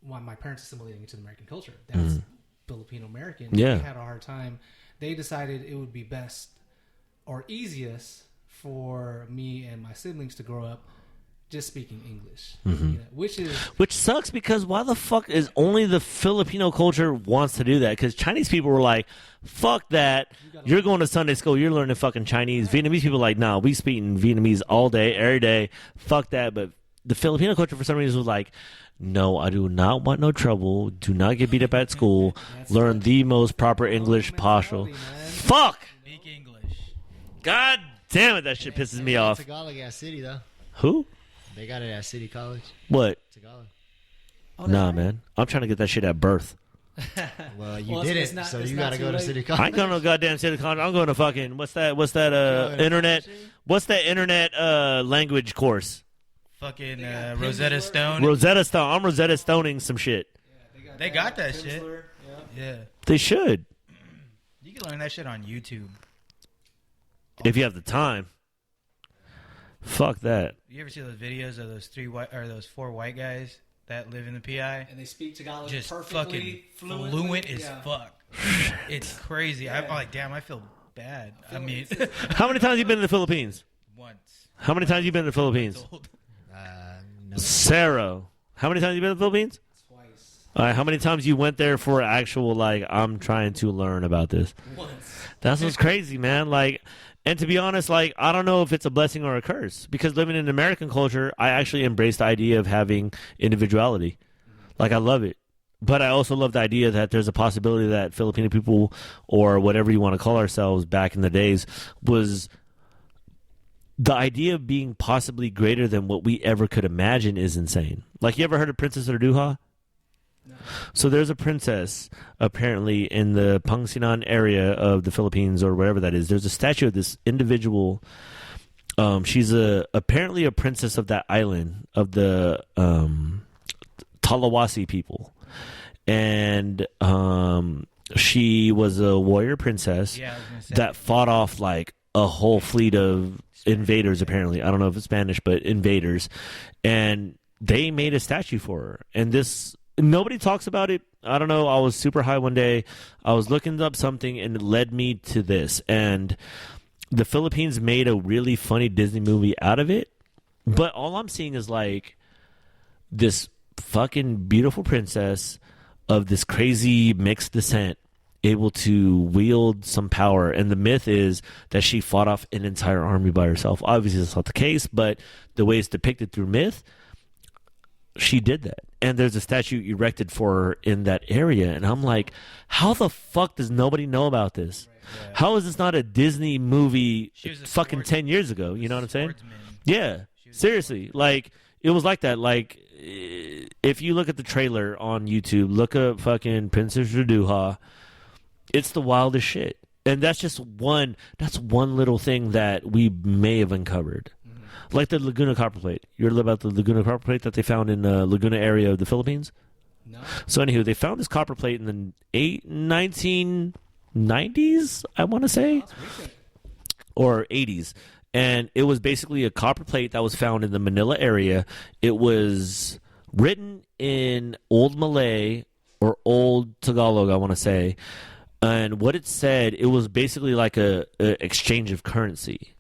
My parents assimilating into the American culture. That's Filipino American. Yeah. They had a hard time. They decided it would be best or easiest for me and my siblings to grow up just speaking English, Which sucks because why the fuck is only the Filipino culture wants to do that? Because Chinese people were like, fuck that. You're going to Sunday school. You're learning fucking Chinese. Vietnamese people are like, nah, we speak in Vietnamese all day, every day. Fuck that. But the Filipino culture for some reason was like, no, I do not want no trouble. Do not get beat up at school. Learn the most proper English possible. Fuck! Speak English. God damn it, that shit pisses me off. Tagalog at City, though. Who? They got it at City College. What? Tagalog. Nah, man. I'm trying to get that shit at birth. Well, you Well, did it's it, not- so it's you not got to too go to late. City I College. ain't going to goddamn City College. I'm going to fucking, what's that internet, what's that internet language course? Fucking got Rosetta Pimsleur. Stone. Rosetta Stone. I'm Rosetta Stoning some shit. They got that shit. Pimsleur, yeah. Yeah. They should, You can learn that shit on YouTube. if you have the time. Fuck that. You ever see those videos of those those 4 white guys that live in the PI? And they speak Tagalog Just perfectly, fucking fluent as yeah. fuck. It's crazy. I'm like, damn, I feel bad. I mean, How many times you been to the Philippines? once. How many times you been to the Philippines? No. Sarah. How many times you been to the Philippines? Twice. All right, how many times you went there for actual, like, I'm trying to learn about this? Once. That's what's crazy, man. Like, and to be honest, like, I don't know if it's a blessing or a curse, because living in American culture, I actually embrace the idea of having individuality. Like, I love it. But I also love the idea that there's a possibility that Filipino people, or whatever you want to call ourselves back in the days, was the idea of being possibly greater than what we ever could imagine is insane. Like, you ever heard of Princess Urduha? No. So there's a princess apparently in the Pangasinan area of the Philippines, or wherever that is. There's a statue of this individual. She's apparently a princess of that island, of the Talawasi people, and she was a warrior princess Yeah, I was gonna say. that fought off like a whole fleet of invaders. Apparently, I don't know if it's Spanish, but invaders, and they made a statue for her. And this, nobody talks about it. I don't know. I was super high one day. I was looking up something, and it led me to this. And the Philippines made a really funny Disney movie out of it. But all I'm seeing is like this fucking beautiful princess of this crazy mixed descent able to wield some power. And the myth is that she fought off an entire army by herself. Obviously, that's not the case, but the way it's depicted through myth, she did that. And there's a statue erected for her in that area. And I'm like, how the fuck does nobody know about this? Yeah. How is this not a Disney movie She was a fucking 10 years ago? You know what I'm saying? Swordsman. Yeah. She was a Seriously. Like, it was like that. Like, if you look at the trailer on YouTube, look up fucking Princess Urduha. It's the wildest shit. And that's just one little thing that we may have uncovered. Like the Laguna Copperplate. You heard about the Laguna Copperplate that they found in the Laguna area of the Philippines? No. So anywho, they found this copperplate in the 1990s, I want to say, That's recent. or 80s. And it was basically a copperplate that was found in the Manila area. It was written in Old Malay or Old Tagalog, I want to say. And what it said, it was basically like a exchange of currency.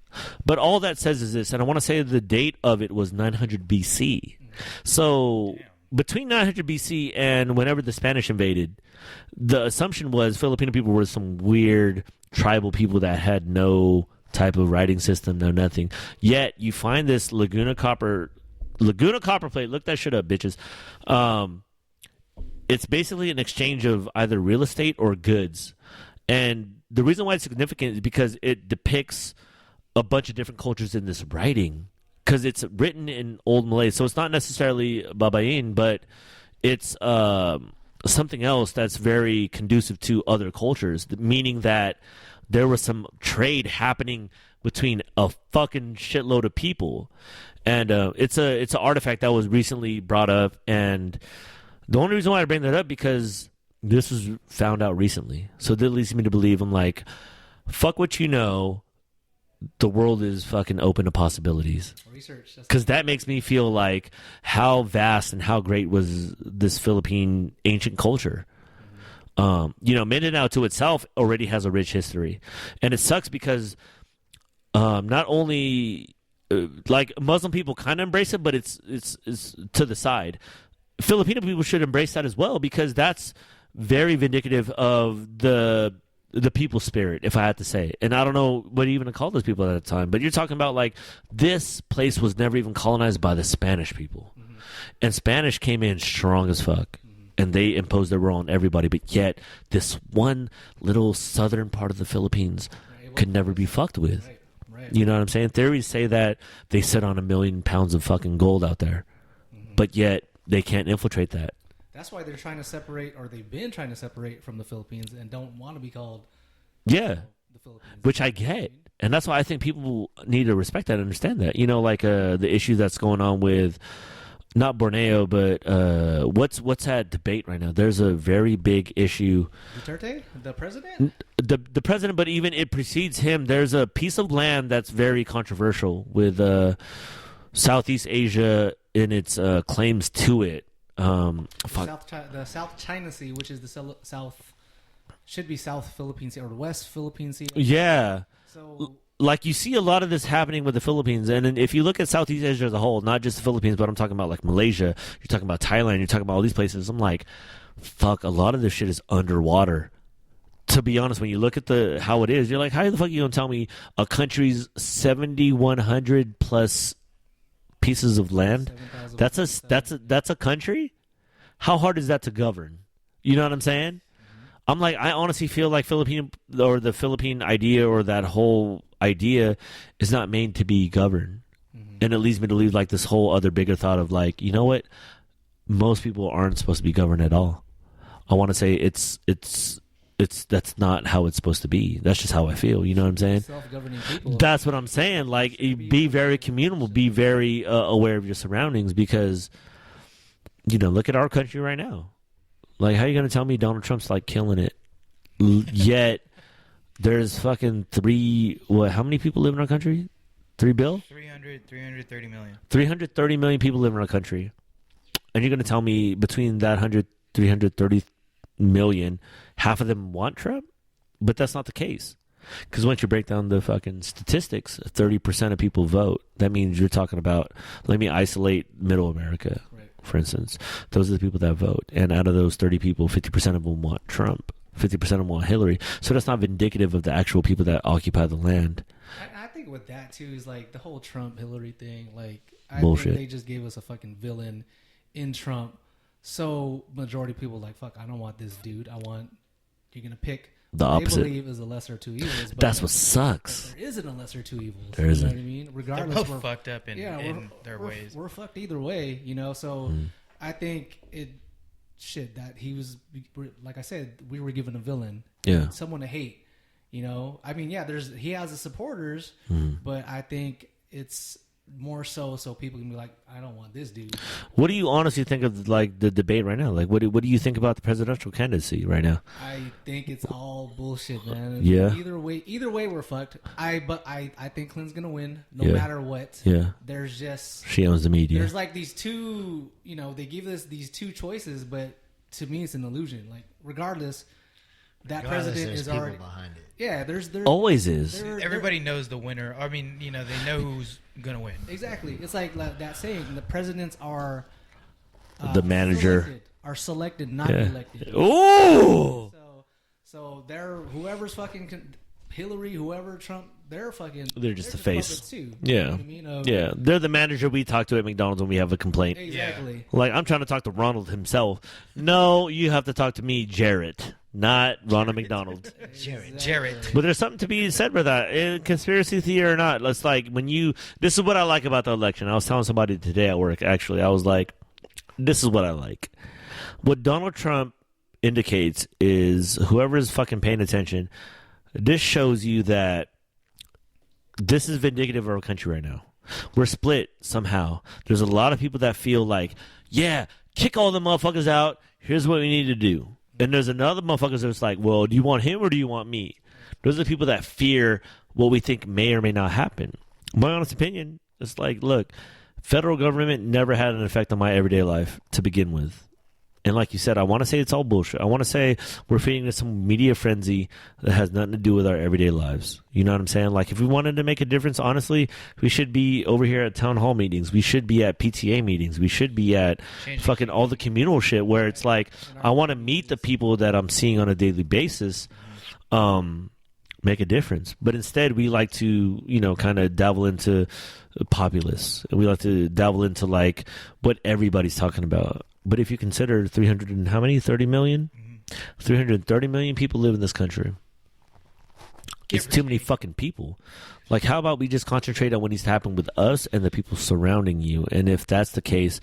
But all that says is this, and I want to say the date of it was 900 BC. So between 900 BC and whenever the Spanish invaded, the assumption was Filipino people were some weird tribal people that had no type of writing system, no nothing. Yet you find this Laguna Copperplate. Look that shit up, bitches. It's basically an exchange of either real estate or goods. And the reason why it's significant is because it depicts a bunch of different cultures in this writing, because it's written in Old Malay. So it's not necessarily Babayin, but it's something else that's very conducive to other cultures, meaning that there was some trade happening between a fucking shitload of people. And it's an artifact that was recently brought up. And the only reason why I bring that up, because this was found out recently. So that leads me to believe, I'm like, fuck what you know. The world is fucking open to possibilities. Research. Because that makes me feel like how vast and how great was this Philippine ancient culture. Mindanao to itself already has a rich history. And it sucks because not only like Muslim people kind of embrace it, but it's to the side. Filipino people should embrace that as well, because that's very vindicative of the the people spirit, if I had to say. And I don't know what even to call those people at the time, but you're talking about like this place was never even colonized by the Spanish people. And Spanish came in strong as fuck. And they imposed their will on everybody, but yet this one little southern part of the Philippines could never be fucked with. Right. You know what I'm saying? Theories say that they sit on 1 million pounds of fucking gold out there, but yet they can't infiltrate that. That's why they're trying to separate, or they've been trying to separate from the Philippines and don't want to be called Yeah, the Philippines. which I get. And that's why I think people need to respect that and understand that. You know, like the issue that's going on with not Borneo, but what's that debate right now? There's a very big issue. Duterte, the president? The president, but even it precedes him. There's a piece of land that's very controversial with Southeast Asia in its claims to it. The South China Sea, which is the South, should be South Philippine Sea or West Philippine Sea. Yeah. So, like you see a lot of this happening with the Philippines, and if you look at Southeast Asia as a whole, not just the Philippines, but I'm talking about like Malaysia, you're talking about Thailand, you're talking about all these places. I'm like, fuck, a lot of this shit is underwater. To be honest, when you look at how it is, you're like, how the fuck are you gonna tell me a country's 7,100 plus pieces of land? That's a country. How hard is that to govern? You know what I'm saying? I'm like, I honestly feel like the Philippine idea or that whole idea is not made to be governed. And it leads me to leave like this whole other bigger thought of like, you know what? Most people aren't supposed to be governed at all. I want to say that's not how it's supposed to be. That's just how I feel. You know what I'm saying? Self-governing people. That's what I'm saying. Like, be very communal, be very aware of your surroundings because, you know, look at our country right now. Like, how are you going to tell me Donald Trump's, like, killing it? Yet, there's fucking how many people live in our country? 3 bill? 330 million. 330 million people live in our country. And you're going to tell me between that 330 million, half of them want Trump? But that's not the case. Because once you break down the fucking statistics, 30% of people vote. That means you're talking about, let me isolate middle America. For instance, those are the people that vote. And out of those 30 people, 50% of them want Trump. 50% of them want Hillary. So that's not indicative of the actual people that occupy the land. I think with that, too, is like the whole Trump-Hillary thing. Like, I Bullshit. think they just gave us a fucking villain in Trump. So majority of people are like, fuck, I don't want this dude. You're going to pick The what opposite. they believe is the lesser of two evils. But That's what sucks. there isn't a lesser two evils. There isn't. You know what I mean? They're Regardless, both we're fucked up in their ways. We're fucked either way, you know. So I think that he was, like I said, we were given a villain, Yeah. someone to hate. You know, I mean, yeah, he has the supporters, but I think it's more so people can be like, I don't want this dude. What do you honestly think of like the debate right now? Like, what do you think about the presidential candidacy right now? I think it's all bullshit, man. Yeah. Either way, we're fucked. I think Clinton's gonna win no Yeah. matter what. Yeah. There's just She owns the media. there's like these two. You know, they give us these two choices, but to me, it's an illusion. Like regardless, that Regardless, president there's is people already. behind it. Yeah, there's Always is. Everybody knows the winner. I mean, you know, they know who's gonna win. Exactly. It's like that saying: the presidents are The manager. selected, not Yeah. elected. Ooh. So they're whoever's fucking Hillary, whoever Trump, they're just the face. puppets too. Yeah. You know what I mean? Yeah, they're the manager we talk to at McDonald's when we have a complaint. Exactly. Like, I'm trying to talk to Ronald himself. No, you have to talk to me, Jarrett, not Ronald McDonald. Jarrett. But there's something to be said for that. Conspiracy theory or not, let's like, this is what I like about the election. I was telling somebody today at work, actually. I was like, this is what I like. What Donald Trump indicates is whoever is fucking paying attention, this shows you that this is vindicative of our country right now. We're split somehow. There's a lot of people that feel like, yeah, kick all the motherfuckers out. Here's what we need to do. And there's another motherfuckers that's like, well, do you want him or do you want me? Those are the people that fear what we think may or may not happen. My honest opinion, it's like, look, federal government never had an effect on my everyday life to begin with. And like you said, I want to say it's all bullshit. I want to say we're feeding into some media frenzy that has nothing to do with our everyday lives. You know what I'm saying? Like, if we wanted to make a difference, honestly, we should be over here at town hall meetings. We should be at PTA meetings. We should be at fucking all the communal shit where it's like, I want to meet the people that I'm seeing on a daily basis make a difference. But instead, we like to, kind of dabble into populace. And we like to dabble into like what everybody's talking about. But if you consider 300 and how many? 30 million? 330 million people live in this country. It's too many fucking people. Like, how about we just concentrate on what needs to happen with us and the people surrounding you? And if that's the case,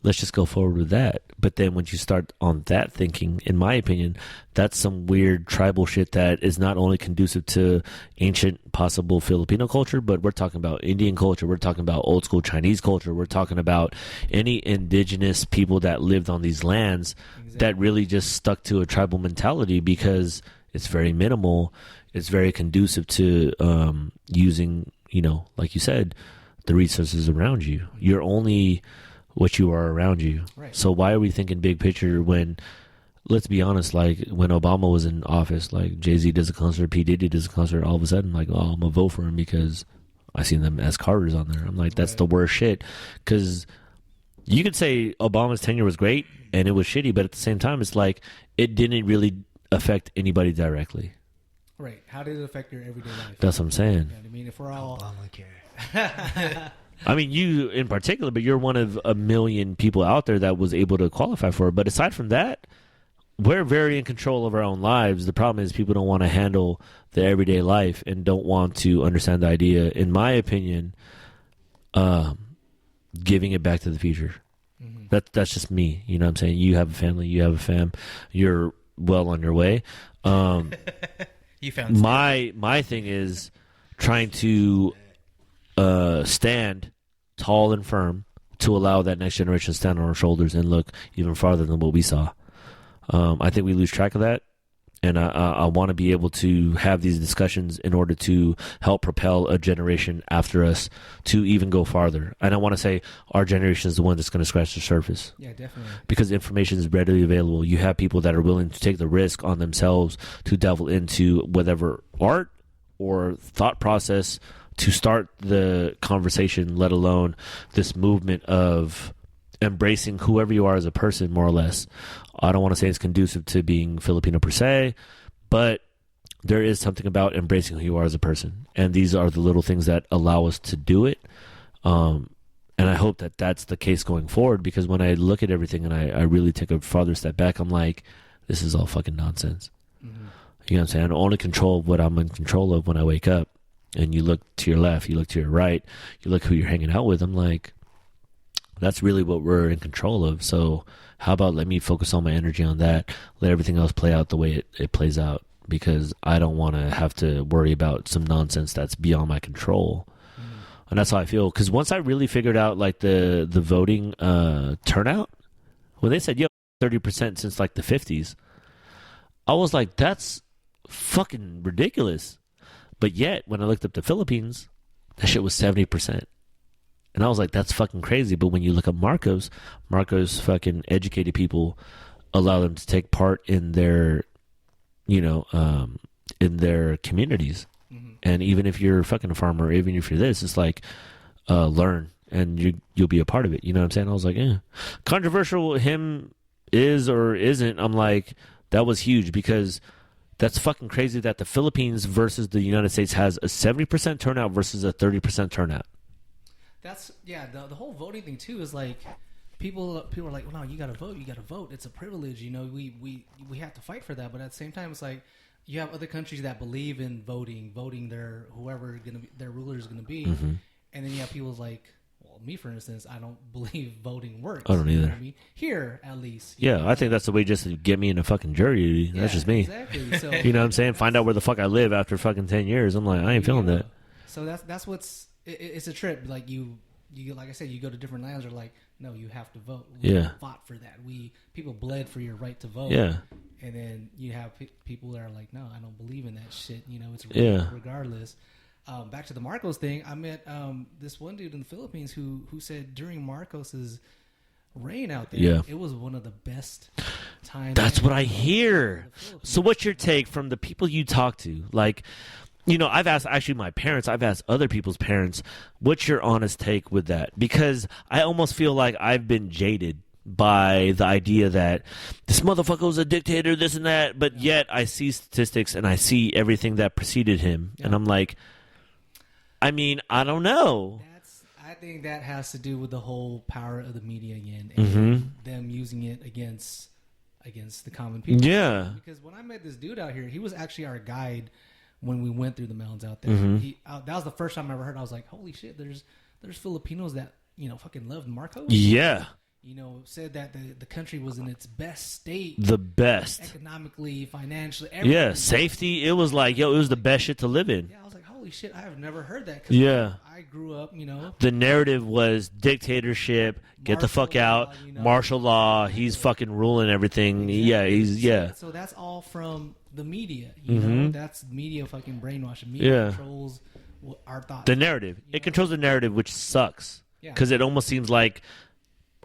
let's just go forward with that. But then when you start on that thinking, in my opinion, that's some weird tribal shit that is not only conducive to ancient possible Filipino culture, but we're talking about Indian culture. We're talking about old school Chinese culture. We're talking about any indigenous people that lived on these lands that really just stuck to a tribal mentality because it's very minimal. It's very conducive to using, like you said, the resources around you. You're only what you are around you. Right. So why are we thinking big picture when, let's be honest, like when Obama was in office, like Jay-Z does a concert, P. Diddy does a concert, all of a sudden, like, oh, I'm going to vote for him because I seen them as Carters on there. I'm like, that's the worst shit. Because you could say Obama's tenure was great and it was shitty, but at the same time, it's like it didn't really affect anybody directly. Right. How did it affect your everyday life? That's what I'm saying. You know what I mean? If we're all... Obamacare. I mean, you in particular, but you're one of a million people out there that was able to qualify for it. But aside from that, we're very in control of our own lives. The problem is people don't want to handle the everyday life and don't want to understand the idea, in my opinion, giving it back to the future. Mm-hmm. That's just me. You know what I'm saying? You have a family, you have a fam, you're well on your way. You found my thing is trying to stand tall and firm to allow that next generation to stand on our shoulders and look even farther than what we saw. I think we lose track of that, and I want to be able to have these discussions in order to help propel a generation after us to even go farther. And I want to say our generation is the one that's going to scratch the surface. Yeah, definitely. Because information is readily available. You have people that are willing to take the risk on themselves to delve into whatever art or thought process to start the conversation, let alone this movement of embracing whoever you are as a person, more or less. I don't want to say it's conducive to being Filipino per se, but there is something about embracing who you are as a person. And these are the little things that allow us to do it. And I hope that that's the case going forward, because when I look at everything and I really take a farther step back, I'm like, this is all fucking nonsense. Mm-hmm. You know what I'm saying? I only control what I'm in control of when I wake up. And you look to your left, you look to your right, you look who you're hanging out with. I'm like, that's really what we're in control of. So how about let me focus all my energy on that, let everything else play out the way it plays out, because I don't want to have to worry about some nonsense that's beyond my control. And that's how I feel. Because once I really figured out like the voting turnout, when they said, 30% since like the 50s, I was like, that's fucking ridiculous. But yet, when I looked up the Philippines, that shit was 70%. And I was like, that's fucking crazy. But when you look up Marcos fucking educated people, allow them to take part in their, in their communities. Mm-hmm. And even if you're fucking a farmer, even if you're this, it's like, learn and you'll be a part of it. You know what I'm saying? I was like, controversial him is or isn't. I'm like, that was huge, because that's fucking crazy that the Philippines versus the United States has a 70% turnout versus a 30% turnout. That's the whole voting thing too is like people are like, well, no, you gotta vote. It's a privilege, we have to fight for that. But at the same time, it's like you have other countries that believe in voting their whoever their ruler is gonna be, mm-hmm. And then you have people like, well, me for instance, I don't believe voting works. I don't either. You know what I mean? Here at least. Yeah, I think that's the way just to get me in a fucking jury. That's just me. Exactly. So you know what I'm saying? Find out where the fuck I live after fucking 10 years. I'm like, I ain't feeling that. So that's what's it's a trip. Like you like I said, you go to different lands. Are like, no, you have to vote. We fought for that. People bled for your right to vote. Yeah. And then you have people that are like, no, I don't believe in that shit. It's regardless. Back to the Marcos thing. I met this one dude in the Philippines who said during Marcos's reign out there, it was one of the best times. That's what I hear. So what's your take from the people you talk to? Like, I've asked actually my parents, I've asked other people's parents, what's your honest take with that? Because I almost feel like I've been jaded by the idea that this motherfucker was a dictator, this and that, but yet I see statistics and I see everything that preceded him, and I'm like, I mean, I don't know. I think that has to do with the whole power of the media again, and them using it against the common people. Yeah. Because when I met this dude out here, he was actually our guide when we went through the mountains out there. That was the first time I ever heard. I was like, holy shit, there's Filipinos that, fucking loved Marcos. Yeah. Said that the country was in its best state. The best. Economically, financially, everything. Yeah, safety. It was like, it was the best shit to live in. Yeah, I was like, holy shit, I have never heard that. 'Cause yeah. I grew up, The narrative was dictatorship, get the fuck out, martial law, he's fucking ruling everything. Exactly. Yeah, So that's all from the media, That's media fucking brainwashing. Media controls our thoughts. The narrative. It controls the narrative, which sucks. Because it almost seems like,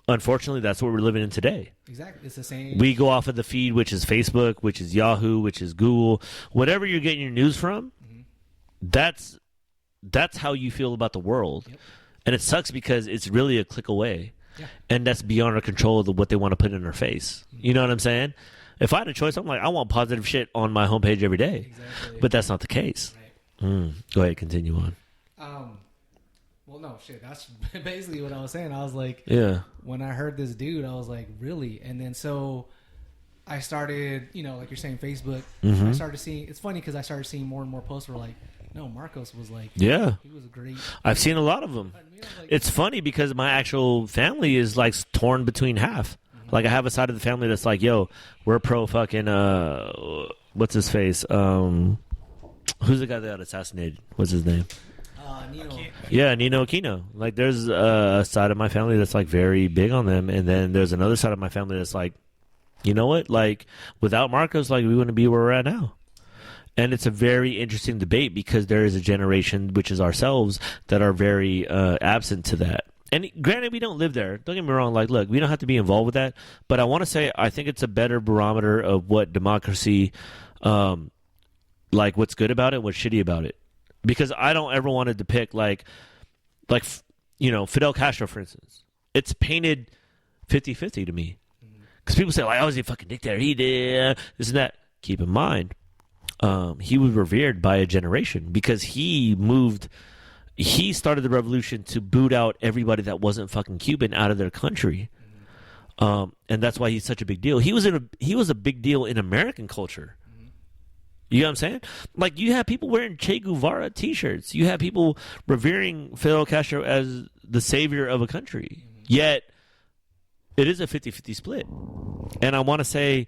unfortunately, that's what we're living in today. Exactly. It's the same. We go off of the feed, which is Facebook, which is Yahoo, which is Google. Whatever you're getting your news from, that's how you feel about the world. Yep. And it sucks because it's really a click away. Yeah. And that's beyond our control of what they want to put in our face. You know what I'm saying? If I had a choice, I'm like, I want positive shit on my homepage every day. Exactly. But that's not the case. Right. Go ahead, continue on. Well, no, shit. That's basically what I was saying. I was like, when I heard this dude, I was like, really? And then so I started, like you're saying, Facebook. I started seeing, it's funny because I started seeing more and more posts were like, no, Marcos was like, he was a great. I've seen a lot of them. Like, it's funny because my actual family is like torn between half. Like I have a side of the family that's like, yo, we're pro fucking, what's his face? Who's the guy that got assassinated? What's his name? Nino. Yeah, Nino Aquino. Like, there's a side of my family that's like very big on them, and then there's another side of my family that's like, you know what? Like, without Marcos, like, we wouldn't be where we're at now. And it's a very interesting debate because there is a generation, which is ourselves, that are very absent to that. And granted, we don't live there. Don't get me wrong. Like, look, we don't have to be involved with that. But I want to say I think it's a better barometer of what democracy, like what's good about it, what's shitty about it. Because I don't ever want to depict like Fidel Castro, for instance. It's painted 50-50 to me. Because people say, like, oh, he's a fucking dictator. He did this and that. Keep in mind, he was revered by a generation because he started the revolution to boot out everybody that wasn't fucking Cuban out of their country. And that's why he's such a big deal. He was a big deal in American culture. You know what I'm saying? Like, you have people wearing Che Guevara t-shirts. You have people revering Fidel Castro as the savior of a country. Yet, it is a 50-50 split. And I want to say,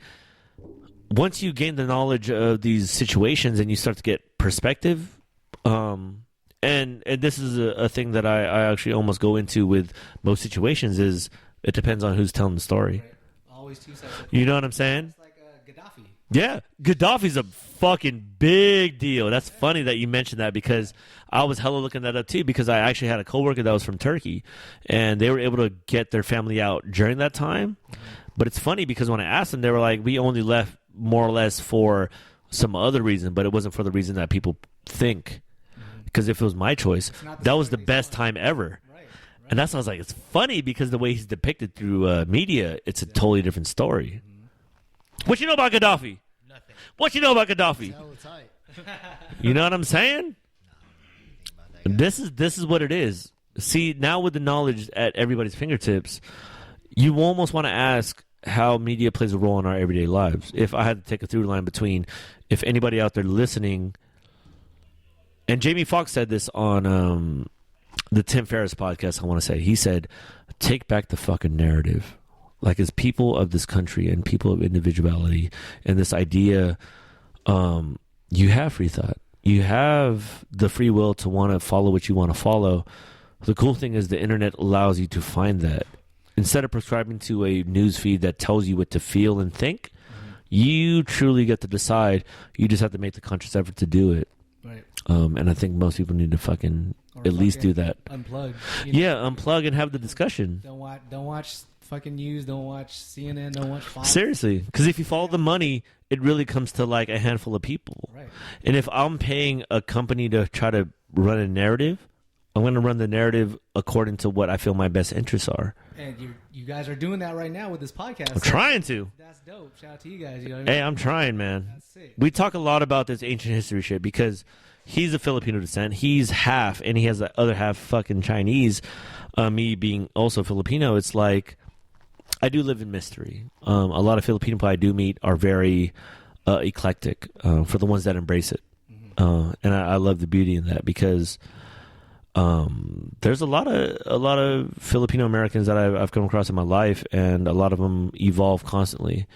once you gain the knowledge of these situations and you start to get perspective, and this is a thing that I actually almost go into with most situations, is it depends on who's telling the story. Right. Always two sides. You know what I'm saying? It's like Gaddafi. Yeah, Gaddafi's a fucking big deal. That's funny that you mentioned that because I was hella looking that up too because I actually had a coworker that was from Turkey and they were able to get their family out during that time. But it's funny because when I asked them, they were like, we only left more or less for some other reason, but it wasn't for the reason that people think. Because if it was my choice, that was the best time ever. Right. And that's why I was like, it's funny because the way he's depicted through media, it's a totally different story. What you know about Gaddafi? Nothing. What you know about Gaddafi? You know what I'm saying? This is what it is. See, now with the knowledge at everybody's fingertips, you almost want to ask how media plays a role in our everyday lives. If I had to take a through line between, if anybody out there listening, and Jamie Foxx said this on the Tim Ferriss podcast, I want to say, he said, take back the fucking narrative. Like, as people of this country and people of individuality and this idea, you have free thought. You have the free will to want to follow what you want to follow. The cool thing is the internet allows you to find that. Instead of prescribing to a news feed that tells you what to feel and think, you truly get to decide. You just have to make the conscious effort to do it. Right. And I think most people need to fucking at least do that. Unplug. Yeah, unplug and have the discussion. Don't watch fucking news. Don't watch CNN. Don't watch Fox. Seriously, because if you follow the money, it really comes to like a handful of people. Right. And if I'm paying a company to try to run a narrative, I'm going to run the narrative according to what I feel my best interests are. And you guys are doing that right now with this podcast. I'm trying to. That's dope. Shout out to you guys. You know what I mean? Hey, I'm trying, man. That's sick. We talk a lot about this ancient history shit because he's of Filipino descent. He's half, and he has the other half fucking Chinese. Me being also Filipino, it's like I do live in mystery. A lot of Filipino people I do meet are very eclectic for the ones that embrace it. And I love the beauty in that because there's a lot of Filipino Americans that I've come across in my life, and a lot of them evolve constantly.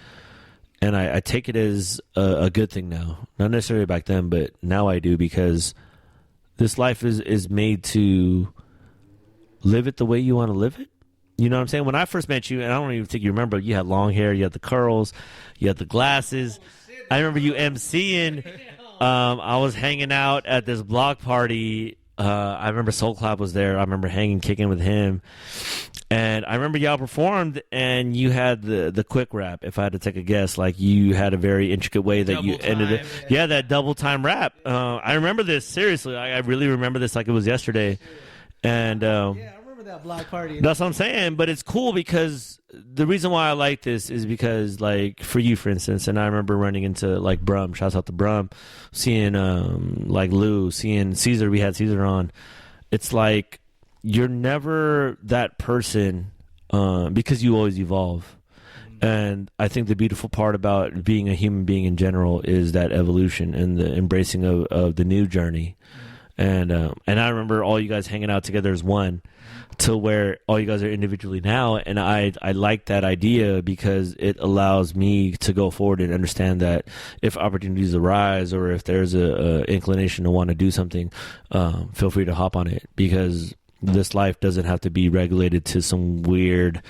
And I take it as a good thing now. Not necessarily back then, but now I do, because this life is made to live it the way you want to live it. You know what I'm saying? When I first met you, and I don't even think you remember, you had long hair, you had the curls, you had the glasses. I remember you emceeing. I was hanging out at this block party. I remember Soul Clap was there. I remember kicking with him. And I remember y'all performed, and you had the quick rap, if I had to take a guess. Like, you had a very intricate way that you ended it. Yeah, that double time rap. I remember this, seriously. I really remember this like it was yesterday. And yeah, I remember that block party. that's what I'm saying. But it's cool because the reason why I like this is because, like, for you, for instance, and I remember running into, like, Brum. Shouts out to Brum. Seeing, like, Lou. Seeing Caesar. We had Caesar on. It's like you're never that person because you always evolve. And I think the beautiful part about being a human being in general is that evolution and the embracing of the new journey. And I remember all you guys hanging out together as one, to where all you guys are individually now. And I like that idea because it allows me to go forward and understand that if opportunities arise, or if there's a inclination to want to do something, feel free to hop on it, because this life doesn't have to be regulated to some weird,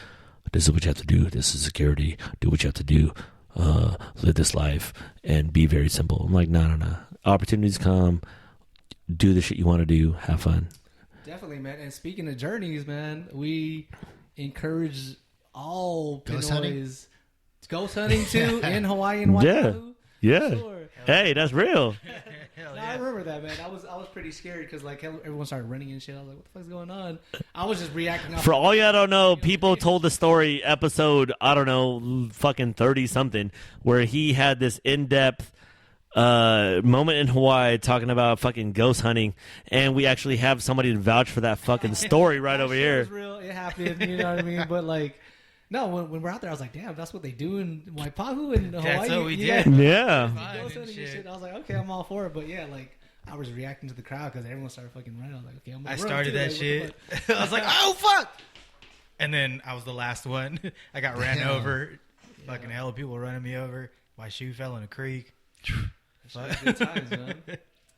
this is what you have to do, this is security, do what you have to do, live this life, and be very simple. I'm like, no. Opportunities come. Do the shit you want to do. Have fun. Definitely, man. And speaking of journeys, man, we encourage all Ghost hunting? Pinoys ghost hunting too in Hawaii and Oahu. Yeah. Sure. Hey, that's real. Hell No, I remember that, man. I was pretty scared because like everyone started running and shit. I was like, "What the fuck's going on?" I was just reacting. For all y'all don't know, people told the story episode, I don't know, fucking 30 something, where he had this in-depth moment in Hawaii talking about fucking ghost hunting, and we actually have somebody to vouch for that fucking story right over It here. was real. It happened. You know what I mean? But like, no, when we're out there, I was like, damn, that's what they do in Waipahu and Hawaii. That's what we Yeah. did. Yeah. Ghost Fine and hunting and shit. shit. I was like, okay, I'm all for it. But yeah, like I was reacting to the crowd because everyone started fucking running. I was like, okay, I'm gonna I run started too. that Like, shit. what the fuck? I was like, oh fuck! And then I was the last one. I got ran Damn. over. Fucking hella people running me over. My shoe fell in a creek. Shit, good times, man.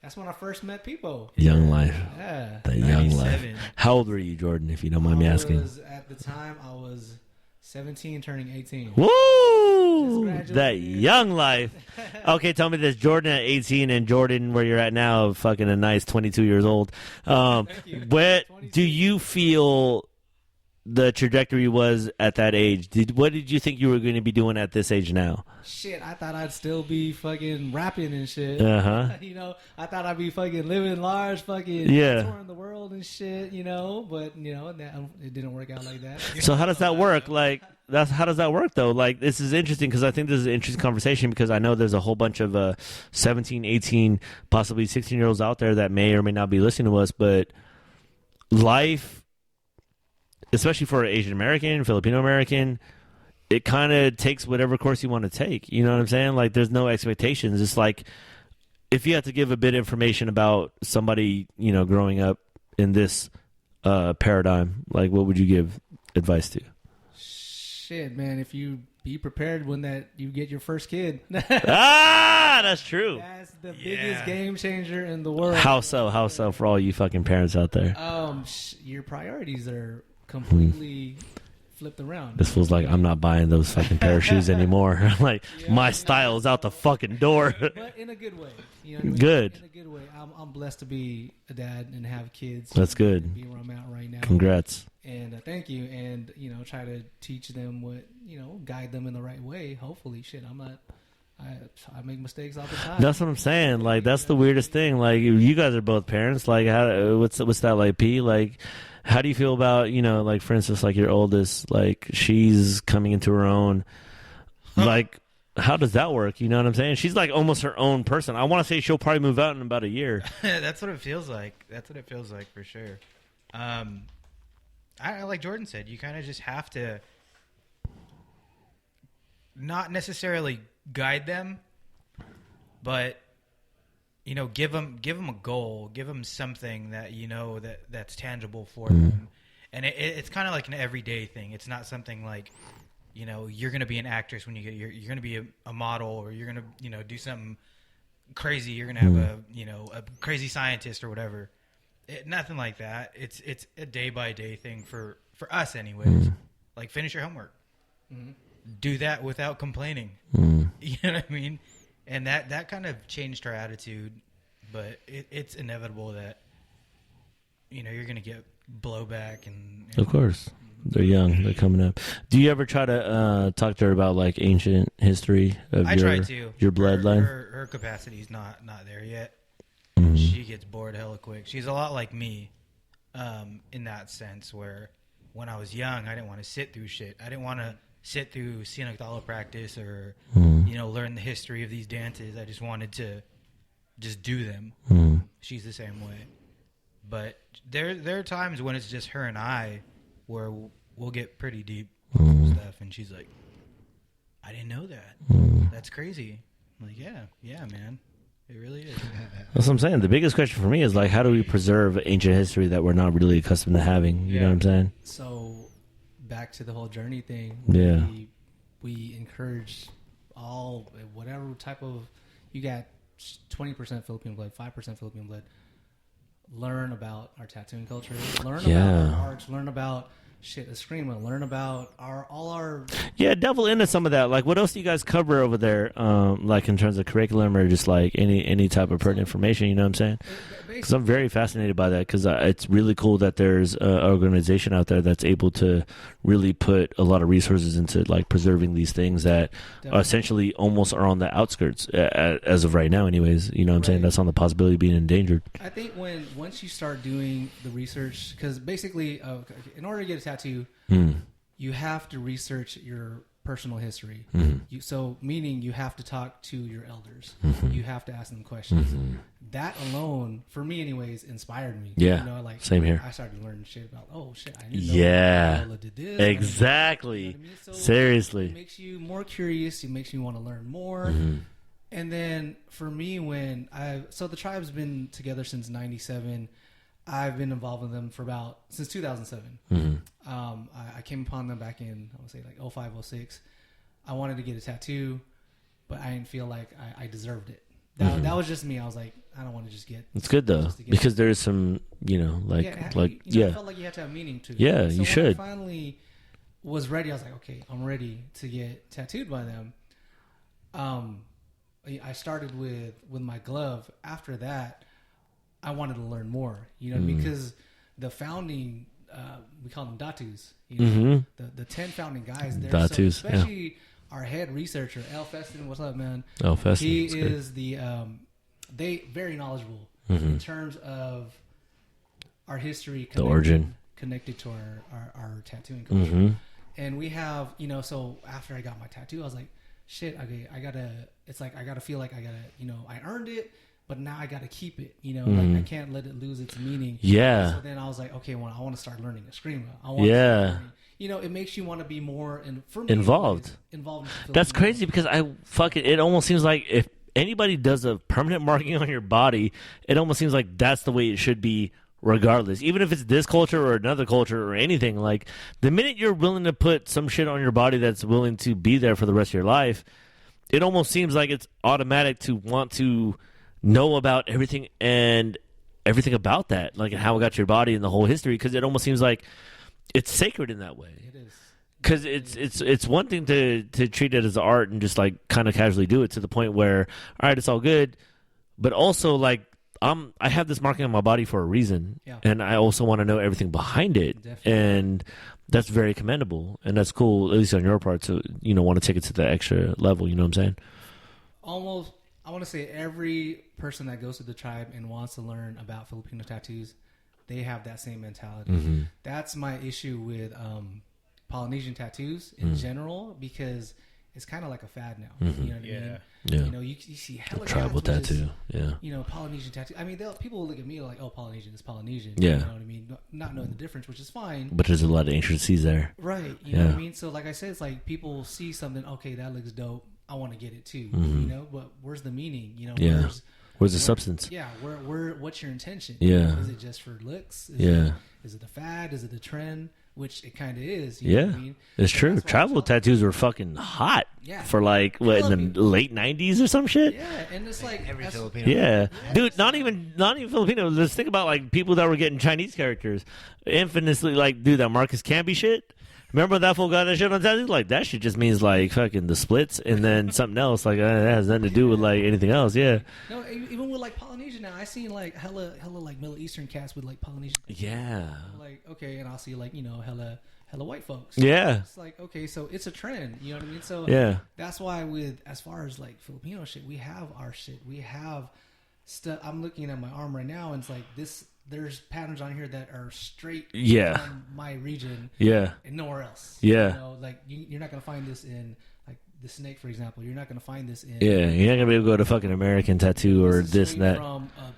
That's when I first met people. Young life. Yeah. The young life. 97. How old were you, Jordan, if you don't mind me asking? At the time, I was 17, turning 18. Woo! graduated. That young life. Okay, tell me this. Jordan at 18 and Jordan where you're at now, fucking a nice 22 years old. Thank you. What 22. do you feel the trajectory was at that age? What did you think you were going to be doing at this age now? Shit, I thought I'd still be fucking rapping and shit. Uh-huh. You know, I thought I'd be fucking living large, fucking Yeah. touring the world and shit, you know, but, you know, it didn't work out like that. So how does that work? Like, how does that work though? Like, this is interesting because I think this is an interesting conversation because I know there's a whole bunch of 17, 18, possibly 16-year-olds out there that may or may not be listening to us, but life, especially for Asian American, Filipino American, it kind of takes whatever course you want to take. You know what I'm saying? Like, there's no expectations. It's like, if you have to give a bit of information about somebody, you know, growing up in this paradigm, like, what would you give advice to? Shit, man, if you be prepared when you get your first kid. That's true. That's the Yeah. biggest game changer in the world. How so? How so for all you fucking parents out there? Your priorities are completely flipped around. This feels like I'm not buying those fucking pair of shoes anymore. Like, Yeah, my no. style is out the fucking door. But in a good way. You know what I mean? Good. In a good way. I'm blessed to be a dad and have kids. That's good. And be where I'm at right now. Congrats. And thank you. And, you know, try to teach them what, you know, guide them in the right way. Hopefully. Shit, I'm not I make mistakes all the time. That's what I'm saying. Like, that's the weirdest thing. Like, you guys are both parents. Like, what's that like, P? Like, how do you feel about, like, for instance, like your oldest, like, she's coming into her own. Like, how does that work? You know what I'm saying? She's like almost her own person. I want to say she'll probably move out in about a year. That's what it feels like. That's what it feels like for sure. I like Jordan said, you kind of just have to not necessarily guide them, but give them a goal, give them something that that's tangible for them, and it's kind of like an everyday thing. It's not something like you're going to be an actress when you're going to be a model, or you're going to do something crazy. You're going to have a crazy scientist or whatever. Nothing like that. It's a day by day thing for us anyways. Like, finish your homework. Do that without complaining. You know what I mean? And that kind of changed our attitude, but it's inevitable that you're going to get blowback and of course. They're young. They're coming up. Do you ever try to talk to her about like ancient history of your bloodline? Her capacity's not there yet. She gets bored hella quick. She's a lot like me, in that sense, where when I was young, I didn't want to sit through shit. I didn't want to sit through scenic dollar practice or learn the history of these dances. I just wanted to just do them. She's the same way. But there are times when it's just her and I where we'll get pretty deep stuff, and she's like, I didn't know that. That's crazy. I'm like, yeah, man. It really is. That's what I'm saying. The biggest question for me is, like, how do we preserve ancient history that we're not really accustomed to having? You know what I'm saying? So, back to the whole journey thing. Yeah. We encourage whatever type of, you got 20% Filipino blood, 5% Filipino blood. Learn about our tattooing culture. Learn about our arts. Learn about Eskrima. Learn about all our... Yeah, delve into some of that. Like, what else do you guys cover over there, like in terms of curriculum or just like any type of pertinent information, you know what I'm saying? Because I'm very fascinated by that, because it's really cool that there's an organization out there that's able to really put a lot of resources into like preserving these things that essentially almost are on the outskirts as of right now anyways, you know what I'm saying? That's on the possibility of being endangered. I think once you start doing the research, because basically in order to get a tattoo, you have to research your personal history. Meaning you have to talk to your elders. You have to ask them questions. That alone, for me anyways, inspired me. Yeah, same here. I started learning shit about, I didn't know Lola did this. Exactly. So seriously. It makes you more curious. It makes you want to learn more. And then for me, so the tribe's been together since 97. I've been involved with them since 2007. I came upon them back in, I would say like 05, 06. I wanted to get a tattoo, but I didn't feel like I deserved it. That was just me. I was like, I don't want to just get... It's good though, because there's some, I felt like you had to have meaning to it. Yeah, so you should. When I finally was ready, I was like, okay, I'm ready to get tattooed by them. I started with my glove. After that, I wanted to learn more, because the founding, we call them datus, the 10 founding guys there. Datus, especially our head researcher, Al Feston. What's up, man? Al Feston. He is they very knowledgeable in terms of our history, the origin connected to our tattooing culture. And we have, so after I got my tattoo, I was like, shit, okay, I gotta feel like I gotta, I earned it. But now I got to keep it, like I can't let it lose its meaning. Yeah. So then I was like, okay, well, I want to start learning Eskrima. It makes you want to be more involved. That's crazy, because it almost seems like if anybody does a permanent marking on your body, it almost seems like that's the way it should be regardless. Even if it's this culture or another culture or anything, like the minute you're willing to put some shit on your body that's willing to be there for the rest of your life, it almost seems like it's automatic to want to know about everything about that, like how it got to your body and the whole history, because it almost seems like it's sacred in that way. It is, because it's one thing to treat it as art and just like kind of casually do it to the point where, all right, it's all good, but also like I have this marking on my body for a reason, and I also want to know everything behind it. Definitely. And that's very commendable, and that's cool, at least on your part, to want to take it to the extra level. You know what I'm saying? almost, I want to say every person that goes to the tribe and wants to learn about Filipino tattoos, they have that same mentality. Mm-hmm. That's my issue with Polynesian tattoos in general, because it's kind of like a fad now. Mm-hmm. You know what I mean? Yeah. You know, you see hella Tribal guys with this, tattoo. Yeah. you know, Polynesian tattoo. I mean, people will look at me like, oh, Polynesian is Polynesian. Yeah. You know what I mean? Not knowing the difference, which is fine. But there's a lot of intricacies there. Right. You know what I mean? So, like I said, it's like people see something, okay, that looks dope. I want to get it too. Mm-hmm. You know, but where's the meaning? You know, Yeah. Where's the substance? Yeah, what's your intention? Yeah. Is it just for looks? Is it a fad? Is it a trend? Which it kind of is. You know what I mean? It's So true. that's why Tribal it's all- tattoos were fucking hot Yeah. for like what in the late '90s or some shit. Yeah, and it's like Every that's- Filipino. Yeah, dude. Not even Filipino. Let's think about like people that were getting Chinese characters, infamously like dude that Marcus Camby shit. Remember that fool got that shit on tattoo? Like that shit just means like fucking the splits and then something else. Like that has nothing to do with like anything else. Yeah. No, even with like Polynesian now, I seen like hella like Middle Eastern cats with like Polynesian. Yeah. Like okay, and I'll see like hella white folks. Yeah. It's like okay, so it's a trend. You know what I mean? So Yeah. that's why with as far as like Filipino shit, we have our shit. We have stuff. I'm looking at my arm right now, and it's like this. There's patterns on here that are straight from my region Yeah. and nowhere else. Yeah. You know, like you're not gonna find this in like the snake, for example. You're not gonna find this in Yeah. You're not gonna be able to go to fucking American Tattoo or this is this straight and that. from a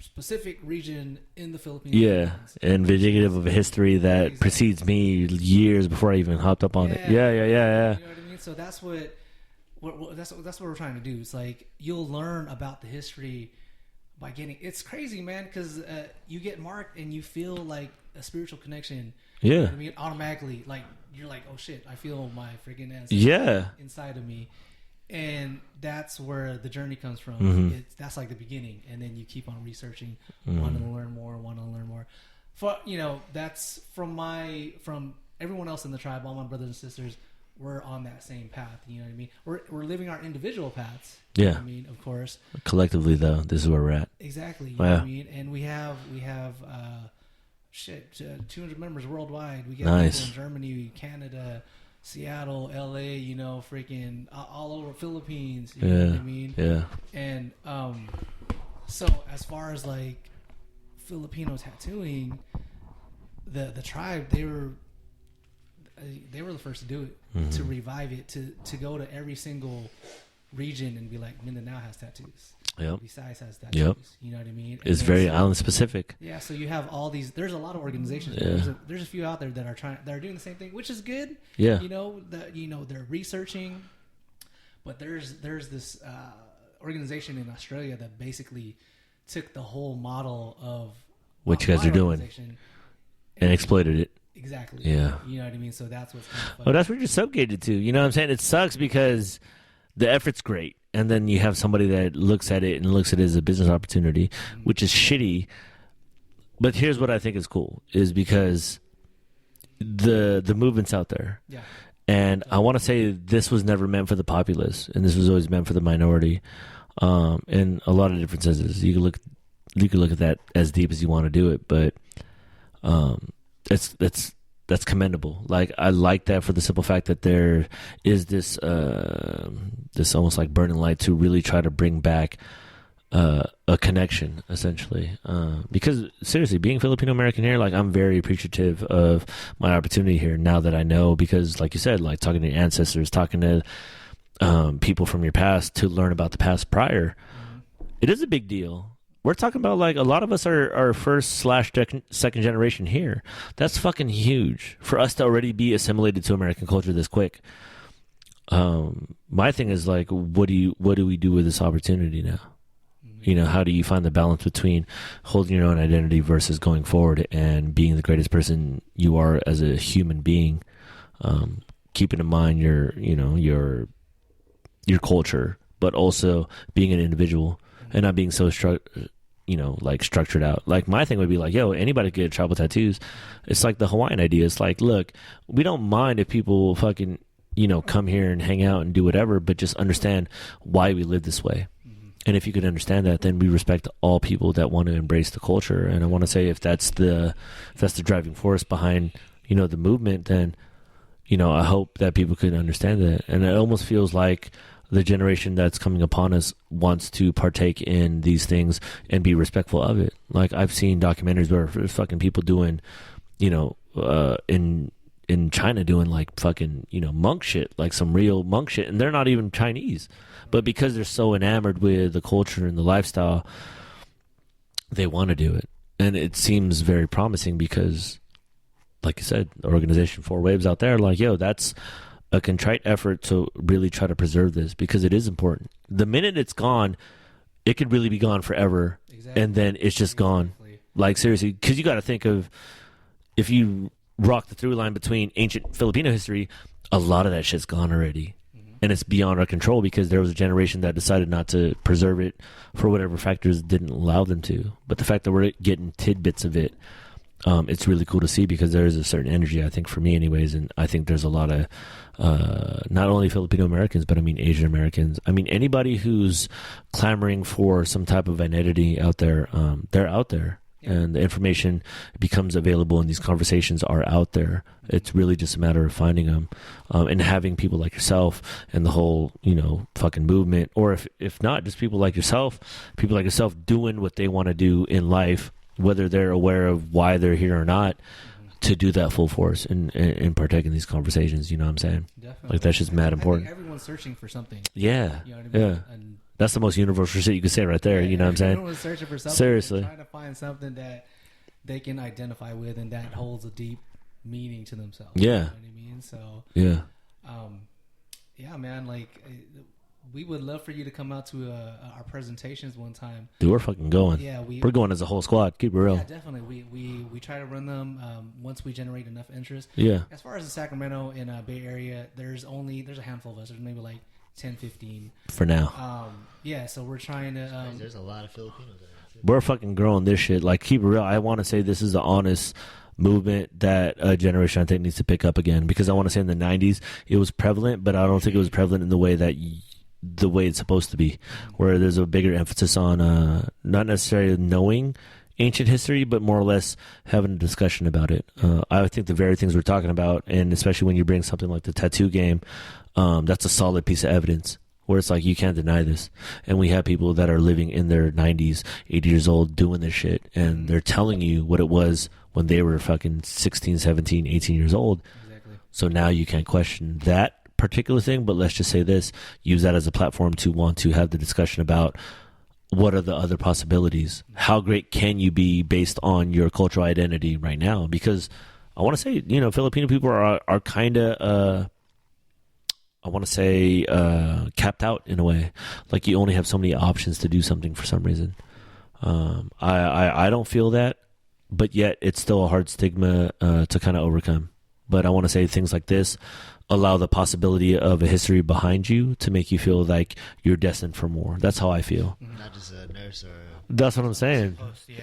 specific region in the Philippines. Yeah, and indicative of a history that Exactly. precedes me years before I even hopped up on it. Yeah. You know what I mean? So that's that's what we're trying to do. It's like you'll learn about the history by getting. It's crazy, man, because you get marked and you feel like a spiritual connection. You know what I mean, automatically, like you're like, oh shit, I feel my freaking ancestors inside of me, and that's where the journey comes from. Mm-hmm. That's like the beginning, and then you keep on researching, wanting to learn more. For that's from everyone else in the tribe, all my brothers and sisters. We're on that same path. You know what I mean? We're living our individual paths. You know what I mean, of course. Collectively, though, this is where we're at. Exactly. You know what I mean? And we have 200 members worldwide. We got people in Germany, Canada, Seattle, LA, freaking all over Philippines. You know what I mean? Yeah. And so as far as like Filipino tattooing, the tribe, they were the first to do it, to revive it, to go to every single region and be like, Mindanao has tattoos. Yep. Besides has tattoos. Yep. You know what I mean? It's very island specific. Yeah, so you have all these. There's a lot of organizations. Yeah. There's a few out there that are doing the same thing, which is good. Yeah. They're researching, but there's this organization in Australia that basically took the whole model of What you guys my are doing organization and exploited it. Exactly. Yeah. You know what I mean? So that's what's kind of fun. Well, that's what you're subjugated to. You know what I'm saying? It sucks because the effort's great, and then you have somebody that looks at it and looks at it as a business opportunity, which is shitty. But here's what I think is cool, is because the movement's out there. Yeah. And I want to say this was never meant for the populace, and this was always meant for the minority. In a lot of different senses. You could look at that as deep as you want to do it, but that's commendable. Like, I like that for the simple fact that there is this almost like burning light to really try to bring back a connection, essentially. Because seriously, being Filipino American here, like, I'm very appreciative of my opportunity here now that I know, because like you said, like talking to your ancestors, talking to people from your past to learn about the past prior, it is a big deal. We're talking about, like, a lot of us are first/second generation here. That's fucking huge for us to already be assimilated to American culture this quick. My thing is, like, what do we do with this opportunity now? You know, how do you find the balance between holding your own identity versus going forward and being the greatest person you are as a human being, keeping in mind your culture, but also being an individual and not being so structured out. Like, my thing would be like, yo, anybody could get tribal tattoos. It's like the Hawaiian idea. It's like, look, we don't mind if people fucking, come here and hang out and do whatever, but just understand why we live this way. And if you could understand that, then we respect all people that want to embrace the culture. And I want to say, if that's the driving force behind, the movement, then, I hope that people could understand that. And it almost feels like the generation that's coming upon us wants to partake in these things and be respectful of it. Like, I've seen documentaries where there's fucking people doing, in China doing like fucking, monk shit, like some real monk shit, and they're not even Chinese. But because they're so enamored with the culture and the lifestyle, they want to do it. And it seems very promising because, like you said, the organization Four Waves out there, like, yo, that's a contrite effort to really try to preserve this because it is important. The minute it's gone, it could really be gone forever. Exactly. And then it's just gone. Like, seriously, because you got to think of, if you rock the through line between ancient Filipino history, a lot of that shit's gone already. And it's beyond our control because there was a generation that decided not to preserve it for whatever factors didn't allow them to. But the fact that we're getting tidbits of it, it's really cool to see because there is a certain energy, I think, for me anyways. And I think there's a lot of not only Filipino Americans, but I mean Asian Americans. I mean, anybody who's clamoring for some type of identity out there, they're out there. And the information becomes available and these conversations are out there. It's really just a matter of finding them and having people like yourself and the whole, fucking movement. Or if not, just people like yourself doing what they want to do in life, whether they're aware of why they're here or not, to do that full force and partake in these conversations. You know what I'm saying? Definitely. Like, that's just mad important. I think everyone's searching for something. Yeah. You know what I mean? Yeah. And that's the most universal shit you can say right there. You know what I'm saying? everyone's searching for something. Seriously. Trying to find something that they can identify with and that holds a deep meaning to themselves. Yeah. You know what I mean? So, Yeah. yeah, man, like, we would love for you to come out to our presentations one time. Dude, we're fucking going. Yeah, we're going as a whole squad. Keep it real. Yeah, definitely. We try to run them once we generate enough interest. Yeah. As far as the Sacramento and Bay Area, there's a handful of us. There's maybe like 10, 15. For now. Yeah, so we're trying to... There's a lot of Filipinos there. We're fucking growing this shit. Like, keep it real. I want to say this is the honest movement that a generation I think needs to pick up again, because I want to say in the 90s it was prevalent, but I don't think it was prevalent in the way that the way it's supposed to be, where there's a bigger emphasis on not necessarily knowing ancient history, but more or less having a discussion about it. I think the very things we're talking about, and especially when you bring something like the tattoo game, that's a solid piece of evidence where it's like, you can't deny this. And we have people that are living in their 90s, 80 years old doing this shit, and they're telling you what it was when they were fucking 16, 17, 18 years old. Exactly. So now you can't question that particular thing, but let's just say this, use that as a platform to want to have the discussion about what are the other possibilities. How great can you be based on your cultural identity right now? Because I want to say, Filipino people are kind of, I want to say, capped out in a way. Like, you only have so many options to do something for some reason. I don't feel that, but yet it's still a hard stigma to kind of overcome. But I want to say things like this allow the possibility of a history behind you to make you feel like you're destined for more. That's how I feel. Not just a nurse or... That's what I'm saying.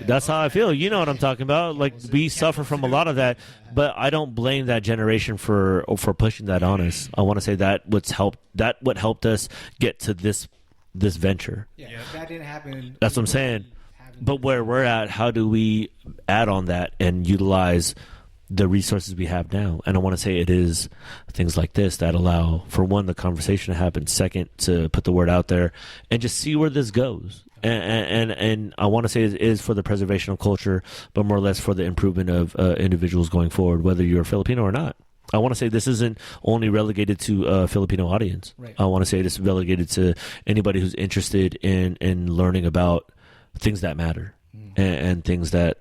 That's how I feel. You know what I'm talking about. Like, we suffer from a lot of that, but I don't blame that generation for pushing that on us. I want to say that what helped us get to this venture. Yeah, if that didn't happen. That's what I'm saying. But where we're at, how do we add on that and utilize the resources we have now? And I want to say it is things like this that allow, for one, the conversation to happen, second, to put the word out there and just see where this goes. And I want to say it is for the preservation of culture, but more or less for the improvement of individuals going forward, whether you're Filipino or not. I want to say this isn't only relegated to a Filipino audience. Right. I want to say this is relegated to anybody who's interested in learning about things that matter and things that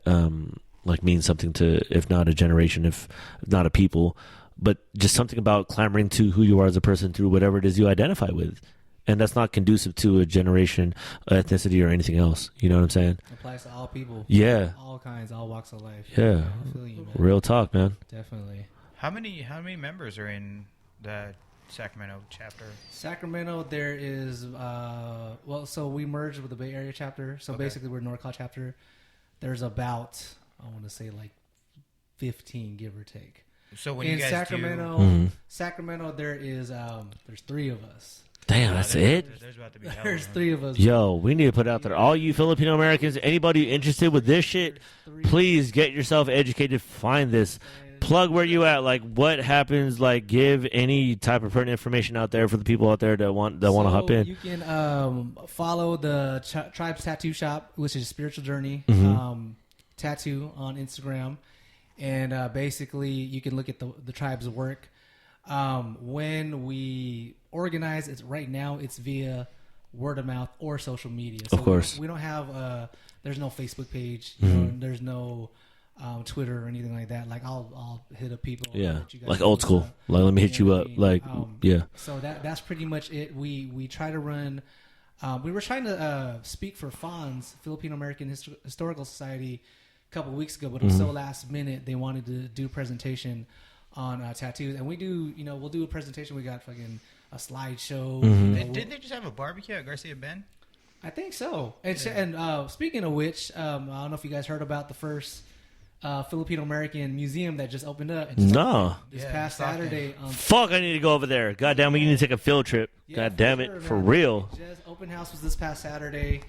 like mean something to, if not a generation, if not a people, but just something about clamoring to who you are as a person through whatever it is you identify with. And that's not conducive to a generation, ethnicity, or anything else. You know what I'm saying? Applies to all people. Yeah. All kinds, all walks of life. Yeah. I feel you, man. Real talk, man. Definitely. How many members are in the Sacramento chapter? Sacramento, there is so we merged with the Bay Area chapter. So basically, we're NorCal chapter. There's about, I want to say, like 15, give or take. So when in you guys Sacramento, Sacramento, there is there's 3 of us. Damn, that's it? There's about to be hell There's of 3 of us. Yo, we need to put out there, all you Filipino Americans, anybody interested with this shit, please get yourself educated, find this. plug where you at. Like, what happens? Like, give any type of pertinent information out there for the people out there that want to hop in. You can follow the Tribes Tattoo Shop, which is Spiritual Journey Tattoo on Instagram, and basically you can look at the tribe's work. When we organize, it's right now it's via word of mouth or social media. So of course, we don't have. There's no Facebook page. You know, there's no Twitter or anything like that. Like I'll hit up people. Yeah, you guys like old school. up. Like, let me hit you up. Like, yeah. So that's pretty much it. We try to run. We were trying to speak for FANS, Filipino American Historical Society, a couple of weeks ago, but it was so last minute. They wanted to do a presentation on tattoos, and we do. You know, we'll do a presentation. We got fucking a slideshow. You know, Didn't they just have a barbecue at Garcia Bend? I think so. And speaking of which, I don't know if you guys heard about the first Filipino American museum that just opened up. No. This past Saturday. Fuck, I need to go over there. God damn, we need to take a field trip. God damn it, for real. Just open house was this past Saturday,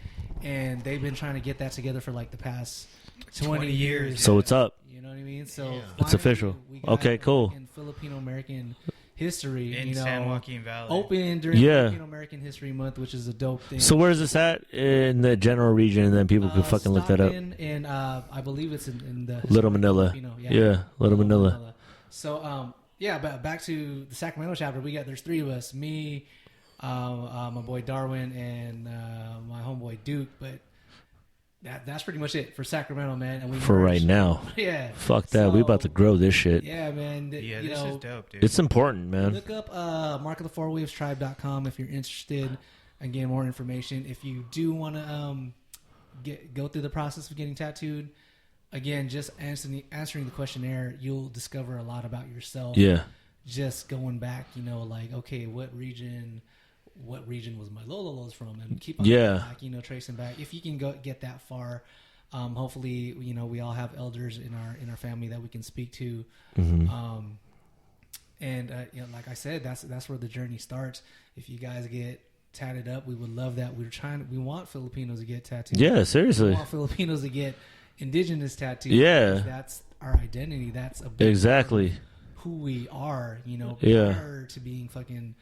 and they've been trying to get that together for like the past 20 years. So it's up. You know what I mean? So It's official. we got Okay, cool. In Filipino American history, In San Joaquin Valley. open during Filipino American History Month, which is a dope thing. So where's this at? In the general region, and then people can fucking look that up. And I believe it's in the Little Manila. Filipino, Yeah, Little Manila. So but back to the Sacramento chapter. There's three of us: me, my boy Darwin, and my homeboy Duke. But that's pretty much it for Sacramento, man. And we For right now. Yeah. Fuck that. We about to grow this shit. Yeah, man. Yeah, this is dope, dude. It's important, man. Look up markofthefourwavestribe.com if you're interested and get more information. If you do want to go through the process of getting tattooed, again, just answering the questionnaire, you'll discover a lot about yourself. Yeah. Just going back, like, okay, what region was my Lololos from, and keep on going back, tracing back. If you can get that far, hopefully, we all have elders in our family that we can speak to. And like I said, that's where the journey starts. If you guys get tatted up, we would love that. We want Filipinos to get tattooed. Yeah, seriously. We want Filipinos to get indigenous tattoos. Yeah. That's our identity. That's a big Exactly. part of who we are, Yeah. prior to being fucking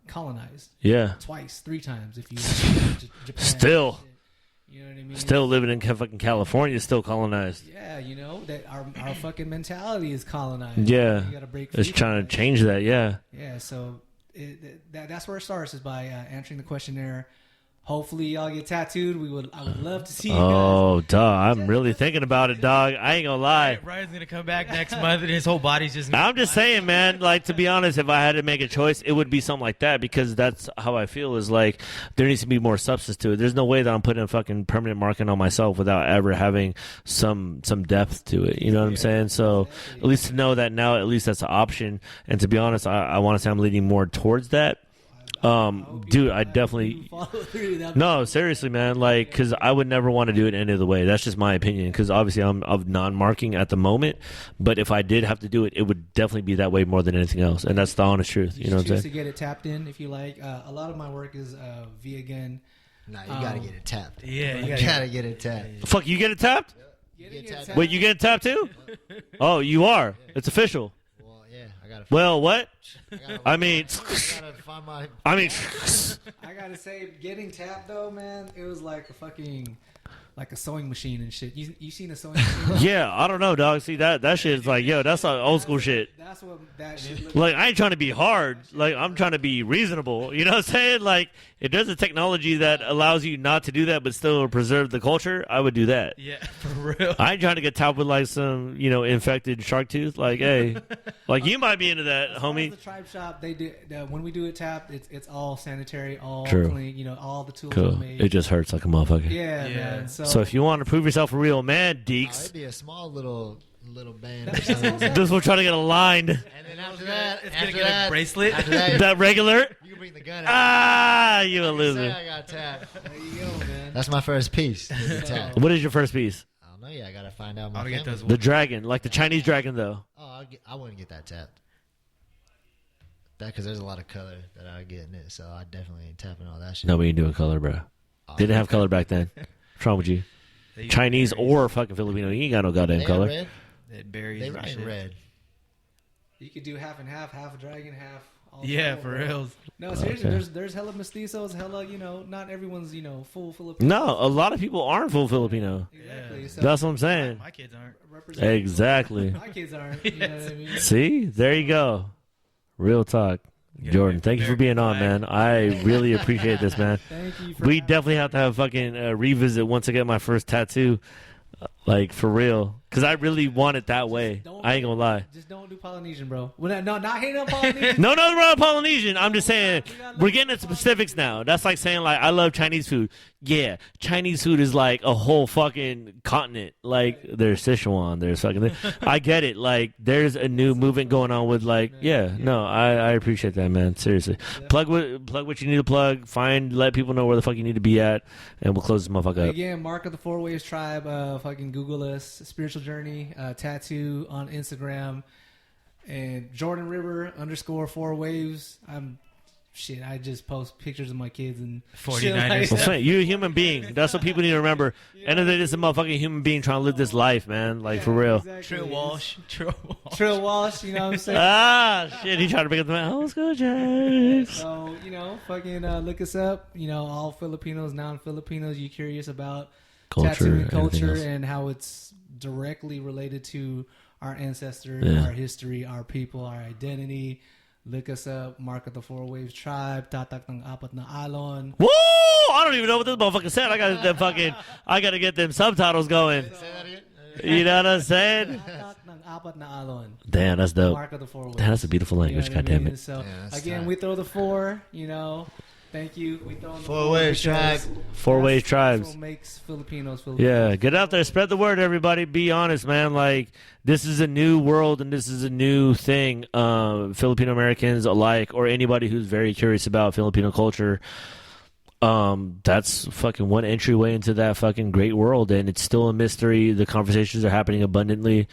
colonized. Yeah. Twice, 3 times if you Japan. Still. You know what I mean? Still living in fucking California, still colonized. Yeah, that our fucking mentality is colonized. Yeah. You gotta break It's free trying from to change that, yeah. Yeah, so that's where it starts, is by answering the questionnaire. Hopefully y'all get tattooed. I would love to see you guys. Oh, dog. I'm really thinking about it, dog. I ain't gonna lie. Ryan's gonna come back next month and his whole body's just. I'm just saying, man, like, to be honest, if I had to make a choice, it would be something like that, because that's how I feel, is like, there needs to be more substance to it. There's no way that I'm putting a fucking permanent marking on myself without ever having some depth to it. You know what I'm saying? So at least to know that now, at least that's an option. And to be honest, I want to say I'm leaning more towards that. Dude, I definitely no, seriously, man. Like, because I would never want to do it any other way. That's just my opinion. Because obviously, I'm of non-marking at the moment. But if I did have to do it, it would definitely be that way more than anything else. And that's the honest truth. You know what I'm saying? To get it tapped in, if you like. A lot of my work is via gun. Nah, you gotta get it tapped. Yeah, you gotta get it tapped. Fuck, you get it tapped? Wait, you get it tapped too? Oh, you are. It's official. Well, yeah, I gotta. Well, what? I mean, I gotta say, getting tapped though, man, it was like a sewing machine and shit. You seen a sewing machine? yeah, I don't know, dog. See, that shit is like, yo, that's like old school shit. That's what that shit looks Like, I ain't trying to be hard. Like, I'm trying to be reasonable. You know what I'm saying? Like, if there's a technology that allows you not to do that but still preserve the culture, I would do that. Yeah, for real. I ain't trying to get tapped with, like, some, infected shark tooth. Like, hey, like, you might be into that, homie. The tribe shop, they do when we do it tapped, it's all sanitary, all True. clean. All the tools are Cool. made. It just hurts like a motherfucker. Yeah, man. So if you want to prove yourself a real man, Deeks, It'd be a small little band. Or something. this will try to get aligned. And then after that, It's gonna get a bracelet. After that, That regular? you can bring the gun out. Ah, you a Say loser. I got tapped. there you go, man. That's my first piece. Is the tap. What is your first piece? I don't know. Yeah, I gotta find out. I'll My get family. those. The dragon, like the Chinese dragon, though. Oh, I wouldn't get that tapped. That because there's a lot of color that I get in it, so I definitely ain't tapping all that shit. No, we ain't doing color, bro. Oh, Didn't have color back then. What's wrong with you? They use Chinese berries. or fucking Filipino. You ain't got no goddamn They color. red. They berries They and write shit. red. You could do half and half a dragon, half. All Yeah, full, for bro. real. No, seriously, Okay. there's hella mestizos, hella, not everyone's, full Filipino. No, a lot of people aren't full Filipino. Exactly. Yeah. So That's what I'm saying. My kids aren't. represent- Exactly. My kids aren't. You know what I mean? See, there you go. Real talk. Yeah, Jordan, thank you for being on, man. I really appreciate this, man. Thank you. For We having definitely have to have fucking revisit once I get my first tattoo, like for real, because I really want it that way. I ain't gonna lie. Just don't do Polynesian, bro. No, not hating on Polynesian. No, nothing wrong with Polynesian. I'm just saying we're getting into specifics now. That's like saying like I love Chinese food. Yeah, Chinese food is like a whole fucking continent. Like there's Sichuan, there's fucking. I get it. Like there's a new movement going on with like I appreciate that, man. Seriously, plug what you need to plug. Let people know where the fuck you need to be at, and we'll close this motherfucker up. Again, Mark of the Four Waves Tribe. Fucking Google us. Spiritual Journey tattoo on Instagram, and Jordan River _4 waves. I just post pictures of my kids and 49ers. shit like Well, that. fam, you're a human being. That's what people need to remember. End of the day, this is a motherfucking human being trying to live this life, man. Like for real. Exactly. Trill Walsh. Trill Walsh. You know what I'm saying? Ah, shit. He tried to pick up the man. Oh, let's go, James. So, fucking look us up. All Filipinos, non-Filipinos, you curious about Culture, tattooing everything culture else. and how it's directly related to our ancestors, Yeah. our history, our people, our identity. Look us up. Mark of the Four Waves Tribe. Tatak ng Apat na Alon. Woo! I don't even know what this motherfucker said. I gotta get them subtitles going. You know what I'm saying? Tatak ng Apat na Alon. Damn, that's dope. Mark of the Four Waves. Damn, that's a beautiful language. You know what God I damn mean? it. So, Yeah, that's again, tight. we throw the four, Thank you. We throw in the Four Waves because Tribe. Four Ways that's Tribes. what makes Filipinos. Yeah, get out there, spread the word, everybody. Be honest, man. Like this is a new world and this is a new thing. Filipino Americans alike, or anybody who's very curious about Filipino culture. That's fucking one entryway into that fucking great world, and it's still a mystery. The conversations are happening abundantly.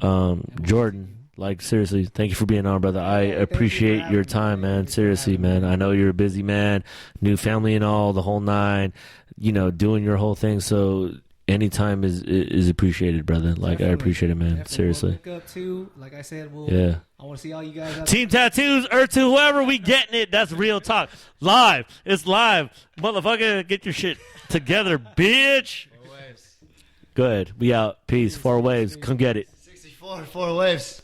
Jordan, like seriously, thank you for being on, brother. I you for appreciate having your me. time, man. Thank you for Seriously, having man. me. I know you're a busy man, new family and all, the whole nine. Doing your whole thing. So anytime is appreciated, brother. Like I Definitely. appreciate it, man. Definitely. Seriously. We'll look up too. Like I said, Yeah. I want to see all you guys out Team Tattoos, Earth to whoever, we getting it. That's real talk. Live. It's live. Motherfucker, get your shit together, bitch. Four waves. Good. We out. Peace. Four waves. Come get it. 64, 4 waves.